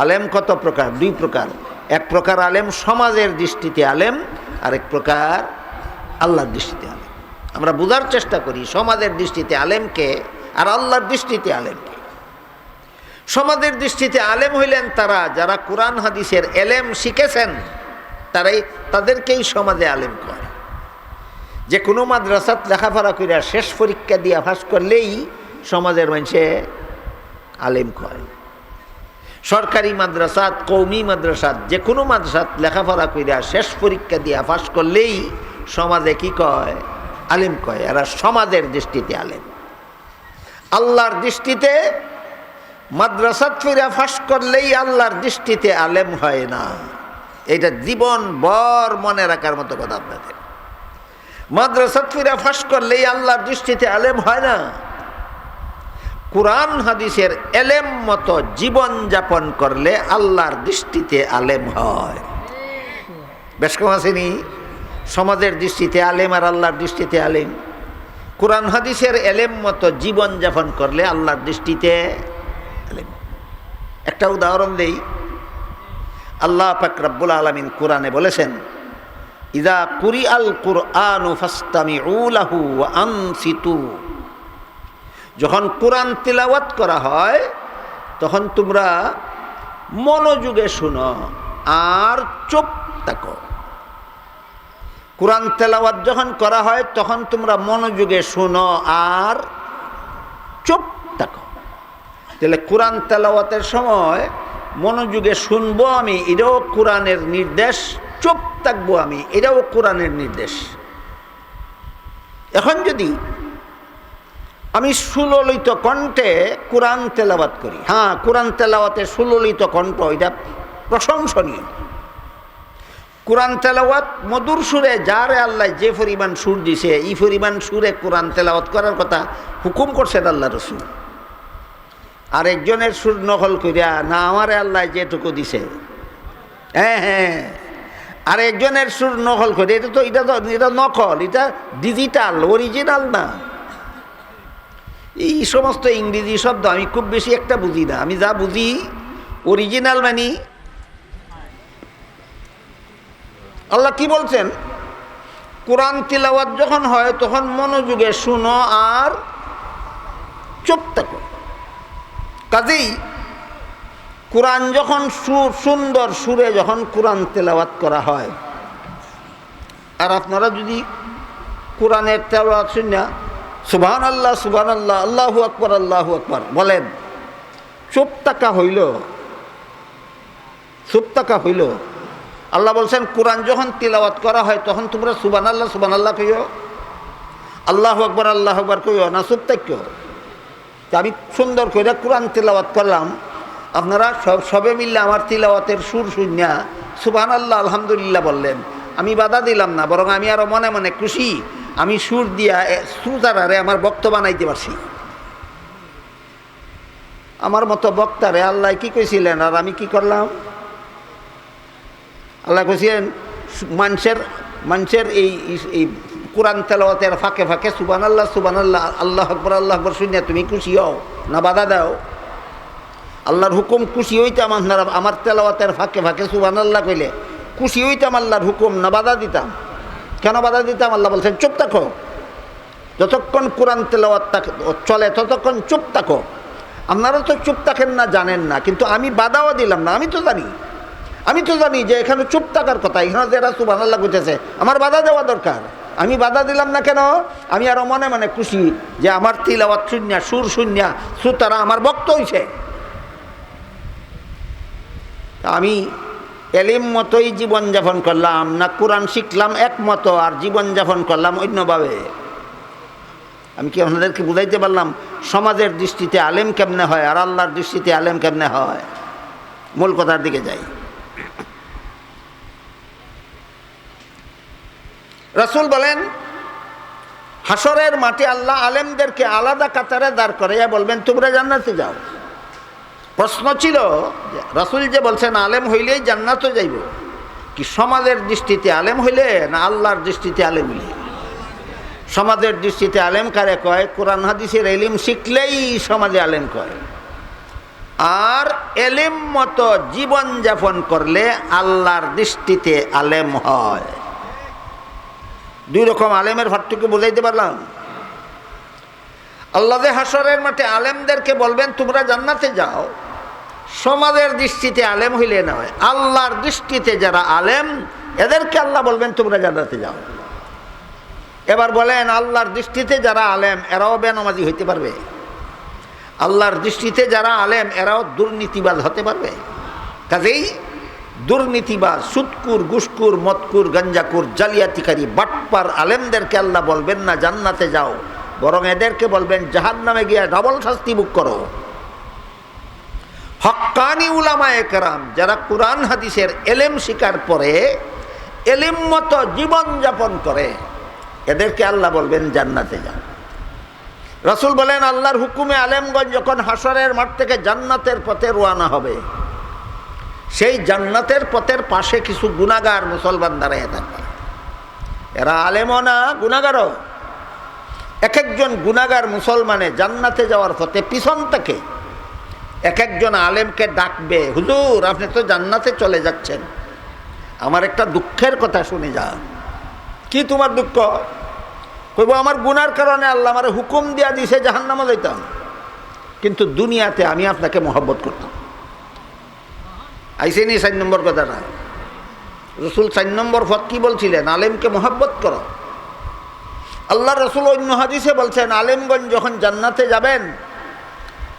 আলেম কত প্রকার? দুই প্রকার। এক প্রকার আলেম সমাজের দৃষ্টিতে আলেম, আরেক প্রকার আল্লাহর দৃষ্টিতে আলেম। আমরা বোঝার চেষ্টা করি সমাজের দৃষ্টিতে আলেমকে আর আল্লাহর দৃষ্টিতে আলেমকে। সমাজের দৃষ্টিতে আলেম হইলেন তারা যারা কোরআন হাদিসের এলেম শিখেছেন, তাদেরকেই সমাজে আলেম কয়। যে কোনো মাদ্রাসাত লেখাপড়া করিয়া শেষ পরীক্ষা দিয়া পাস করলেই সমাজের মানুষে আলেম কয়। সরকারি মাদ্রাসাত, কৌমি মাদ্রাসাত, যে কোনো মাদ্রাসাত লেখাপড়া করিয়া শেষ পরীক্ষা দিয়া পাস করলেই সমাজে কি কয়? আলেম কয়। এরা সমাজের দৃষ্টিতে আলেম। আল্লাহর দৃষ্টিতে মাদ্রাসাত ফিরা ফাঁস করলেই আল্লাহর দৃষ্টিতে আলেম হয় না। এটা জীবন ভর মনে রাখার মতো কথা আপনাদের। মাদ্রাসাত ফিরা ফাঁস করলেই আল্লাহর দৃষ্টিতে আলেম হয় না। কোরআন হাদিসের এলেম মতো জীবন যাপন করলে আল্লাহর দৃষ্টিতে আলেম হয়। বেশ কম আসেনি? সমাজের দৃষ্টিতে আলেম আর আল্লাহর দৃষ্টিতে আলেম। কোরআন হাদিসের এলেম মতো জীবন যাপন করলে আল্লাহর দৃষ্টিতে আলেম। একটা উদাহরণ দেই। আল্লাহ পাক রব্বুল আলামিন কোরআনে বলেছেন, ইযা কুরিআল কুরআনু ফাসতামিউ লাহু ওয়া আনসিতু। যখন কোরআন তিলাওয়াত করা হয় তখন তোমরা মনোযোগে শুনো আর চুপ থাকো। কোরআন তেলাওয়াত যখন করা হয় তখন তোমরা মনোযোগে শুনো আর চুপ থাকো। তাহলে কোরআন তেলাওয়াতের সময় মনোযোগে শুনবো আমি, এটাও কোরআনের নির্দেশ। চুপ থাকবো আমি, এটাও কোরআনের নির্দেশ। এখন যদি আমি সুললিত কণ্ঠে কোরআন তেলাওয়াত করি, হ্যাঁ, কোরআন তেলাওয়াতের সুললিত কণ্ঠ এটা প্রশংসনীয়। কোরআন তেলাওয়াত মধুর সুরে, যারে আল্লাহ যে পরিমাণ সুর দিছে, এই পরিমাণ সুরে কোরআন তেলাওয়াত করার কথা হুকুম করছেন আল্লাহ রসুল। আর একজনের সুর নকল করিয়া না, আমারে আল্লাহ যেটুকু দিছে, হ্যাঁ, আর একজনের সুর নকল করে, এটা নকল, এটা ডিজিটাল, অরিজিনাল না। এই সমস্ত ইংরেজি শব্দ আমি খুব বেশি একটা বুঝি না। আমি যা বুঝি অরিজিনাল মানি। আল্লাহ কি বলছেন? কোরআন তিলাওয়াত যখন হয় তখন মনোযোগে শুনো আর চুপ থাকো। কাজেই কোরআন যখন সুন্দর সুরে যখন কোরআন তেলাওয়াত করা হয়, আর আপনারা যদি কোরআনের তেলাওয়াত শুনে সুবহানাল্লাহ সুবহানাল্লাহ আল্লাহু আকবার আল্লাহু আকবার বলেন, চুপ থাকা হইল, চুপ থাকা হইল। আল্লাহ বলছেন কোরআন যখন তিলাওয়াত করা হয় তখন তোমরা সুবহানাল্লাহ সুবহানাল্লাহ কইও, আল্লাহু আকবার আল্লাহু আকবার কইও না, চুপ থাকো। আমি সুন্দর করে কোরআন তিলাওয়াত করলাম, আপনারা সবে মিললে আমার তিলাওয়াতের সুর শুনিয়া সুবহানাল্লাহ আলহামদুলিল্লাহ বললেন। আমি বাধা দিলাম না, বরং আমি আরো মনে মনে খুশি, আমি সুর দিয়া শ্রোতারে আমার বক্তা বানাইতে পারছি। আমার মতো বক্তারে আল্লাহ কি কইছিলেন আর আমি কি করলাম? আল্লাহ কইছিলেন মানুষের এই কোরআন তেলাওয়াতের ফাঁকে ফাঁকে সুবহানাল্লাহ সুবহানাল্লাহ আল্লাহু আকবার আল্লাহু আকবার শুনিয়া তুমি খুশি হও না বাধা দাও? আল্লাহর হুকুম খুশি হইতাম, আপনারা আমার তেলাওয়াতের ফাঁকে ফাঁকে সুবহানাল্লাহ কইলে খুশি হইতাম আল্লাহর হুকুম না বাধা দিতাম? কেন বাধা দিতাম? আল্লাহ বলছেন চুপ থাকো, যতক্ষণ কোরআন তেলাওয়াত চলে ততক্ষণ চুপ থাকো। আপনারা তো চুপ থাকেন না, জানেন না, কিন্তু আমি বাধাও দিলাম না। আমি তো জানি যে এখানে চুপ থাকার কথা, এখানে যারা সুবহানাল্লাহ কইতেছে আমার বাধা দেওয়া দরকার। আমি বাধা দিলাম না কেন? আমি আরো মনে মনে খুশি যে আমার তিলাওয়াত শুনিয়া সুর শুনিয়া শ্রোতারা আমার বক্তা হইছে। আমি এলিম মতোই জীবনযাপন করলাম না কোরআন শিখলাম একমত আর জীবনযাপন করলাম অন্যভাবে? আমি কি আপনাদেরকে বুঝাইতে পারলাম সমাজের দৃষ্টিতে আলেম কেমনে হয় আর আল্লাহর দৃষ্টিতে আলেম কেমনে হয়? মূল কথার দিকে যাই। রাসূল বলেন হাসরের মাঠে আল্লাহ আলেমদেরকে আলাদা কাতারে দাঁড় করাইয়া বলবেন তোমরা জান্নাতে যাও। প্রশ্ন ছিল রাসূল যে বলছেন আলেম হইলেই জান্নাতে যাইব, কি সমাজের দৃষ্টিতে আলেম হইলে না আল্লাহর দৃষ্টিতে আলেম হইলে? সমাজের দৃষ্টিতে আলেম কারে কয়? কোরআন হাদিসের এলিম শিখলেই সমাজে আলেম কয়। আর এলিম মতো জীবনযাপন করলে আল্লাহর দৃষ্টিতে আলেম হয়। দুই রকম আলেমের পার্থক্য বুঝাইতে পারলাম? আল্লাহ যে হাসরের মাঠে আলেমদেরকে বলবেন তোমরা জান্নাতে যাও, সমাজের দৃষ্টিতে আলেম হইলে নয়, আল্লাহর দৃষ্টিতে যারা আলেম এদেরকে আল্লাহ বলবেন তোমরা জান্নাতে যাও। এবার বলেন আল্লাহর দৃষ্টিতে যারা আলেম এরাও বেনামাজি হইতে পারবে? আল্লাহর দৃষ্টিতে যারা আলেম এরাও দুর্নীতিবাজ হতে পারবে? কাজেই দুর্নীতিবাজ, সুদকুর, ঘুষকুর, মদকুর, গাঞ্জাকুর, জালিয়াতিকারী, বাটপার আলেমদেরকে আল্লাহ বলবেন না জান্নাতে যাও, বরং এদেরকে বলবেন জাহান্নামে গিয়ে ডাবল শাস্তি ভোগ করো। হক্কানি উলামায়ে কেরাম যারা কোরআন হাদিসের এলেম শিকার পরে এলিম মতো জীবনযাপন করে এদেরকে আল্লাহ বলবেন জান্নাতে যাও। রাসূল বলেন আল্লাহর হুকুমে আলেমগঞ্জ যখন হাসরের মাঠ থেকে জান্নাতের পথে রওনা হবে, সেই জান্নাতের পথের পাশে কিছু গুনাহগার মুসলমান দাঁড়িয়ে থাকবে। এরা আলেমও না, গুনাহগারও। এক একজন গুনাহগার মুসলমানে জান্নাতে যাওয়ার পথে পিছন থেকে এক একজন আলেমকে ডাকবে, হুজুর আপনি তো জান্নাতে চলে যাচ্ছেন, আমার একটা দুঃখের কথা শুনে যান। কি তোমার দুঃখ? কইব আমার গুনার কারণে আল্লাহ আমার হুকুম দিয়া দিছে জাহান্নামে যাইতাম, কিন্তু দুনিয়াতে আমি আপনাকে মহব্বত করতাম। আইসেনি 4 নম্বর কথাটা। রসুল 4 নম্বর পথ কি বলছিলেন? আলেমকে মহব্বত করো। আল্লাহ রসুল অন্য হাদিসে বলছেন, আলেমগঞ্জ যখন জান্নাতে যাবেন,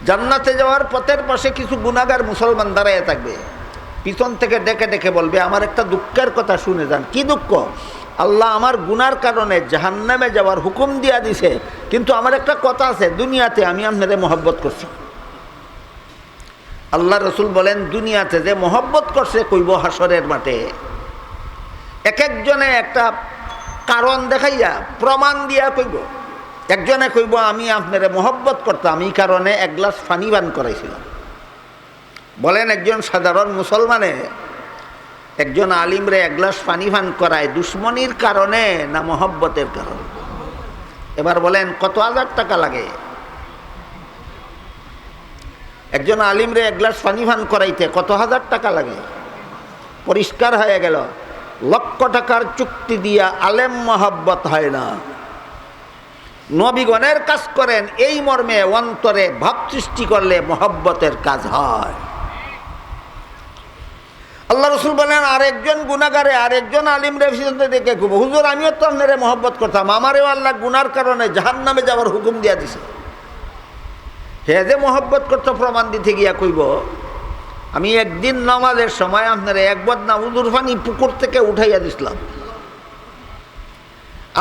জান্নাতে যাওয়ার পথের পাশে কিছু গুনাহগার মুসলমান দাঁড়ায় থাকবে, পিছন থেকে ডেকে ডেকে বলবে, আমার একটা দুঃখের কথা শুনে যান। কি দুঃখ? আল্লাহ আমার গুনার কারণে জাহান্নামে যাওয়ার হুকুম দিয়া দিছে, কিন্তু আমার একটা কথা আছে, দুনিয়াতে আমি আপনাদের মহব্বত করছি। আল্লাহ রসুল বলেন, দুনিয়াতে যে মহব্বত করছে কইব হাসরের মাঠে এক একজনে একটা কারণ দেখাইয়া প্রমাণ দিয়া কইব। একজনে কইব, আমি আপনারে মহব্বত করতাম, এই কারণে 1 গ্লাস পানি পান করাইছিলাম। বলেন, একজন সাধারণ মুসলমানে একজন আলিমরে 1 গ্লাস পানি পান করায় দুশ্মনির কারণে না মহব্বতের কারণে? এবার বলেন, কত হাজার টাকা লাগে একজন আলিমরে 1 গ্লাস পানি পান করাইতে? কত হাজার টাকা লাগে? পরিষ্কার হয়ে গেল, লক্ষ টাকার চুক্তি দিয়া আলেম মহব্বত হয় না। নবীগণের কাজ করেন এই মর্মে, অন্তরে ভাব সৃষ্টি করলে মহব্বতের কাজ হয়। আল্লাহ রসুল বলেন, আরেকজন গুনাহগারে আরেকজন আলিমরে দেখে খুব, হুজুর আমিও তো আপনারে মহব্বত করতাম, আমারেও আল্লাহ গুনার কারণে জাহান্নামে যাওয়ার হুকুম দিয়া দিছে। হে যে মহব্বত করতো প্রমাণ দিতে গিয়া কইব, আমি একদিন নামাজের সময় আপনারা 1 বদনা উজুর পানি পুকুর থেকে উঠাইয়া দিছিলাম।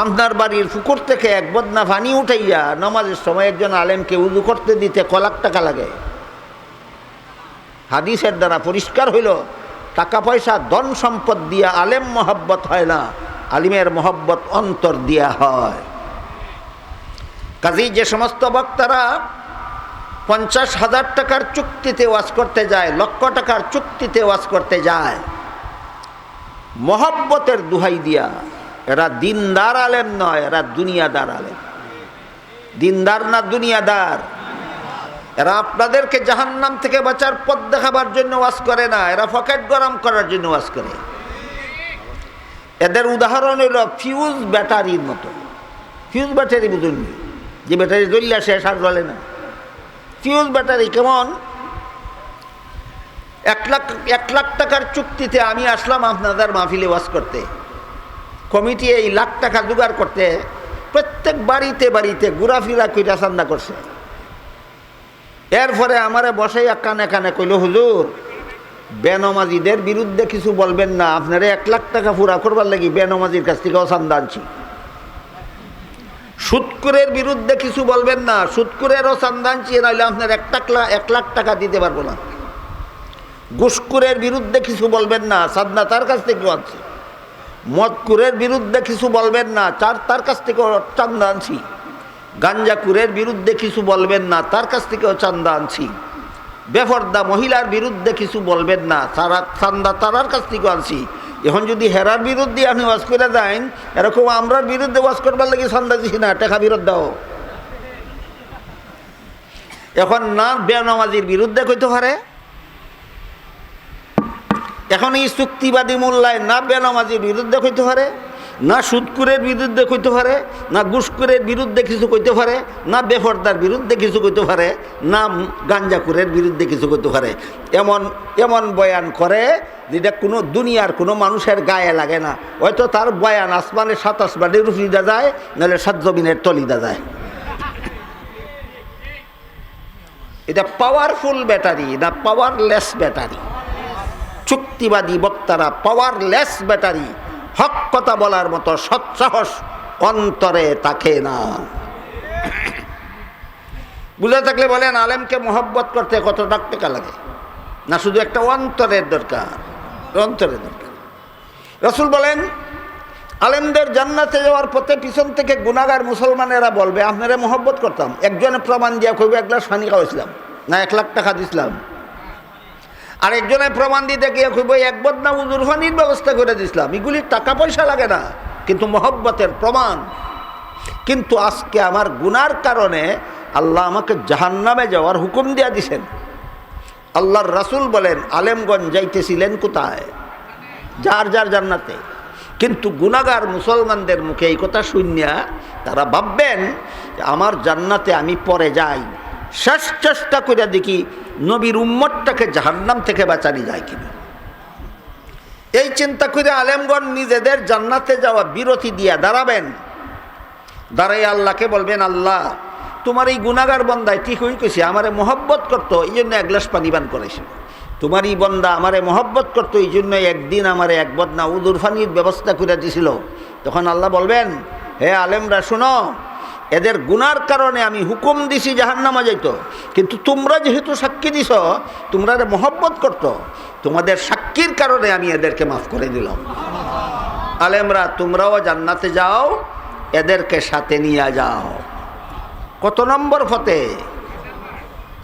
আপনার বাড়ির পুকুর থেকে 1 বদনা পানি উঠাইয়া নামাজের সময় একজন আলেমকে উজু করতে দিতে ক লাখ টাকা লাগে? হাদিসের দ্বারা পরিষ্কার হইল, টাকা পয়সা ধন সম্পদ দিয়া আলেম মহব্বত হয় না, আলিমের মহব্বত অন্তর দিয়া হয়। কাজেই যে সমস্ত বক্তারা 50,000 টাকার চুক্তিতে ওয়াজ করতে যায়, লক্ষ টাকার চুক্তিতে ওয়াজ করতে যায়, মহব্বতের দুহাই দিয়া, এরা দিনদার আলেম নয়, এরা দুনিয়াদার আলেম। দিনদার না দুনিয়াদার? এরা আপনাদেরকে জাহান্নাম থেকে বাঁচার পথ দেখাবার জন্য ওয়াজ করে না, এরা পকেট গরম করার জন্য ওয়াজ করে। এদের উদাহরণ হইল ফিউজ ব্যাটারির মতো। ফিউজ ব্যাটারি বুঝুন, যে ব্যাটারি জ্বললে শেষ আর জ্বলে না। ফিউজ ব্যাটারি কেমন? 1 লাখ টাকার চুক্তিতে আমি আসলাম আপনাদের মাহফিলে ওয়াজ করতে। কমিটি এই লাখ টাকা জোগাড় করতে প্রত্যেক বাড়িতে বাড়িতে ঘোরাফেরা কইরা চান্দা করছে। এরপরে আমারে বসাইয়া কানে কানে কইল, হুজুর বেনমাজিদের বিরুদ্ধে কিছু বলবেন না, আপনারা 1 লাখ টাকা পুরা করবার লাগি বেনমাজির কাছ থেকেও চান্দা আনছি। সুদকুরের বিরুদ্ধে কিছু বলবেন না, সুদকুরেরও চান্দা আনছি, নাহলে আপনার 1 লাখ টাকা দিতে পারবো না। ঘুষকুরের বিরুদ্ধে কিছু বলবেন না, চান্দা তার কাছ থেকেও আনছি। মদকুরের বিরুদ্ধে কিছু বলবেন না, তার কাছ থেকেও চান্দা আনছি। গাঞ্জাকুরের বিরুদ্ধে কিছু বলবেন না, তার কাছ থেকেও চান্দা আনছি। বেপরদা মহিলার বিরুদ্ধে কিছু বলবেন না, চান্দা তার কাছ থেকেও আনছি। এখন যদি হেরার বিরুদ্ধে আপনি ওয়াজ করে দেন, এরকম আমরার বিরুদ্ধে ওয়াজ করবার লাগে চান্দা দিছি না, টাকা বিরোধ দাও। এখন না বেনামাজির বিরুদ্ধে কইতে পারে, এখন এই চুক্তিবাদী মূল্যায় না বেনামাজির বিরুদ্ধে কইতে পারে, না সুদকুরের বিরুদ্ধে কইতে পারে, না ঘুষকুরের বিরুদ্ধে কিছু কইতে পারে, না বেপরদার বিরুদ্ধে কিছু কইতে পারে, না গাঞ্জাকুরের বিরুদ্ধে কিছু কইতে পারে। এমন এমন বয়ান করে যেটা কোনো দুনিয়ার কোনো মানুষের গায়ে লাগে না। হয়তো তার বয়ান আসমানের 7 আসমানের রুফিদা যায়, নাহলে 7 জমিনের তলিদা যায়। এটা পাওয়ারফুল ব্যাটারি না পাওয়ারলেস ব্যাটারি? চুক্তিবাদী বক্তারা পাওয়ারলেস ব্যাটারি, হক কথা বলার মতো সৎসাহস অন্তরে থাকে না। বুঝে থাকলে বলেন, আলেমকে মহব্বত করতে কত টাকা লাগে? না শুধু একটা অন্তরের দরকার, অন্তরের দরকার। রাসূল বলেন, আলেমদের জান্নাতে যাওয়ার পথে পিছন থেকে গুনাহগার মুসলমানেরা বলবে, আপনারা মহব্বত করতাম। একজনে প্রমাণ দিয়া কইবে 1 গ্লাস পানি খাওয়াইছিলাম, না 1 লাখ টাকা দিছিলাম। আর একজনে প্রমাণ দিতে গিয়ে কইব 1 বদনা উজুর পানির ব্যবস্থা করে দিছিলাম। এগুলি টাকা পয়সা লাগে না, কিন্তু মহব্বতের প্রমাণ। কিন্তু আজকে আমার গুনার কারণে আল্লাহ আমাকে জাহান্নামে যাওয়ার হুকুম দিয়া দিছেন। আল্লাহর রাসূল বলেন, আলেমগঞ্জ যাইতেছিলেন কোথায়? যার যার জান্নাতে। কিন্তু গুনাহগার মুসলমানদের মুখে এই কথা শুনিয়া তারা ভাববেন আমার জান্নাতে আমি পরে যাই, শেষ চেষ্টা করে দেখি নবীর উম্মতটাকে জাহান্নাম থেকে বাঁচানো যায় কিনা। এই চিন্তা করে আলেমগণ নিজেদের জান্নাতে যাওয়া বিরতি দিয়া দাঁড়াবেন। দাঁড়াই আল্লাহকে বলবেন, আল্লাহ তোমার এই গুনাহগার বন্দায় ঠিক হয়ে গেছে, আমারে মহব্বত করতো এই জন্য এক গ্লাস পানি পান করেছিল। তোমার এই বন্দা আমারে মহব্বত করতো এই জন্য একদিন আমারে এক বদনা উদুর পানির ব্যবস্থা করে দিছিল। তখন আল্লাহ বলবেন, হে আলেমরা শোনো, এদের গুনার কারণে আমি হুকুম দিছি জাহান্নামে যাইতো, কিন্তু তোমরা যেহেতু সাক্ষী দিছ, তোমরা মহব্বত করতো, তোমাদের সাক্ষীর কারণে আমি এদেরকে মাফ করে দিলাম। আলেমরা তোমরাও জান্নাতে যাও, এদেরকে সাথে নিয়ে যাও। কত নম্বর ফতে?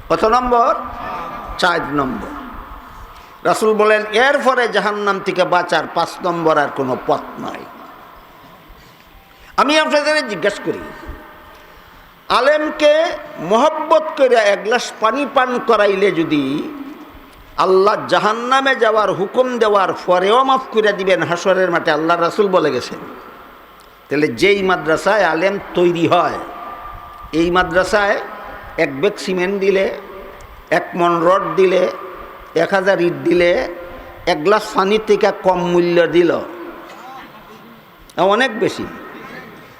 কত নম্বর? 4 নম্বর। রাসূল বলেন এরপরে জাহান্নাম থেকে বাঁচার 5 নম্বর আর কোনো পথ নাই। আমি আপনাদের জিজ্ঞাসা করি, আলেমকে মহব্বত করে এক গ্লাস পানি পান করাইলে যদি আল্লাহ জাহান্নামে যাওয়ার হুকুম দেওয়ার পরেও মাফ করে দিবেন হাসরের মাঠে, আল্লাহ রাসূল বলে গেছেন, তাহলে যেই মাদ্রাসায় আলেম তৈরি হয়, এই মাদ্রাসায় 1 ব্যাগ সিমেন্ট দিলে, 1 মণ রড দিলে, 1000 ইট দিলে, 1 গ্লাস পানির থেকে কম মূল্য দিল, অনেক বেশি।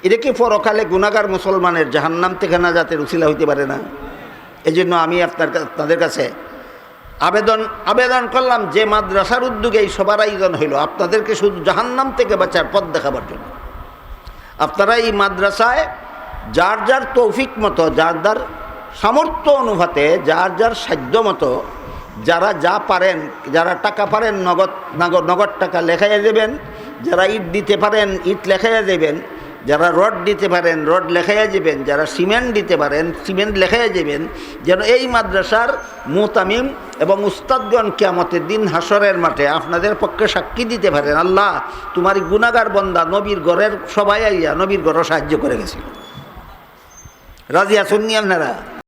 এটা কি পরকালে গুনাহগার মুসলমানের জাহান্নাম থেকে নাজাতের উসিলা হইতে পারে না? এই জন্য আমি আপনাদের কাছে আবেদন করলাম, যে মাদ্রাসার উদ্যোগে এই সবার আয়োজন হইল, আপনাদেরকে শুধু জাহান্নাম থেকে বাঁচার পথ দেখাবার জন্য। আপনারা এই মাদ্রাসায় যার যার তৌফিক মতো, যার যার সামর্থ্য অনুপাতে, যার যার সাধ্য মতো, যারা যা পারেন, যারা টাকা পারেন নগদ টাকা লেখাইয়া দেবেন, যারা ইট দিতে পারেন ইট লেখাইয়া দেবেন, যারা রড দিতে পারেন রড লেখাইয়া যাবেন, যারা সিমেন্ট দিতে পারেন সিমেন্ট লেখাইয়া যাবেন, যেন এই মাদ্রাসার মুতামিম এবং উস্তাদগণ কিয়ামতের দিন হাসরের মাঠে আপনাদের পক্ষে সাক্ষী দিতে পারেন, আল্লাহ তোমার গুনাহগার বন্দা নবীর ঘরের সবাই আইয়া নবীর ঘরও সাহায্য করে গেছিল। রাজি আছেন নি আপনারা?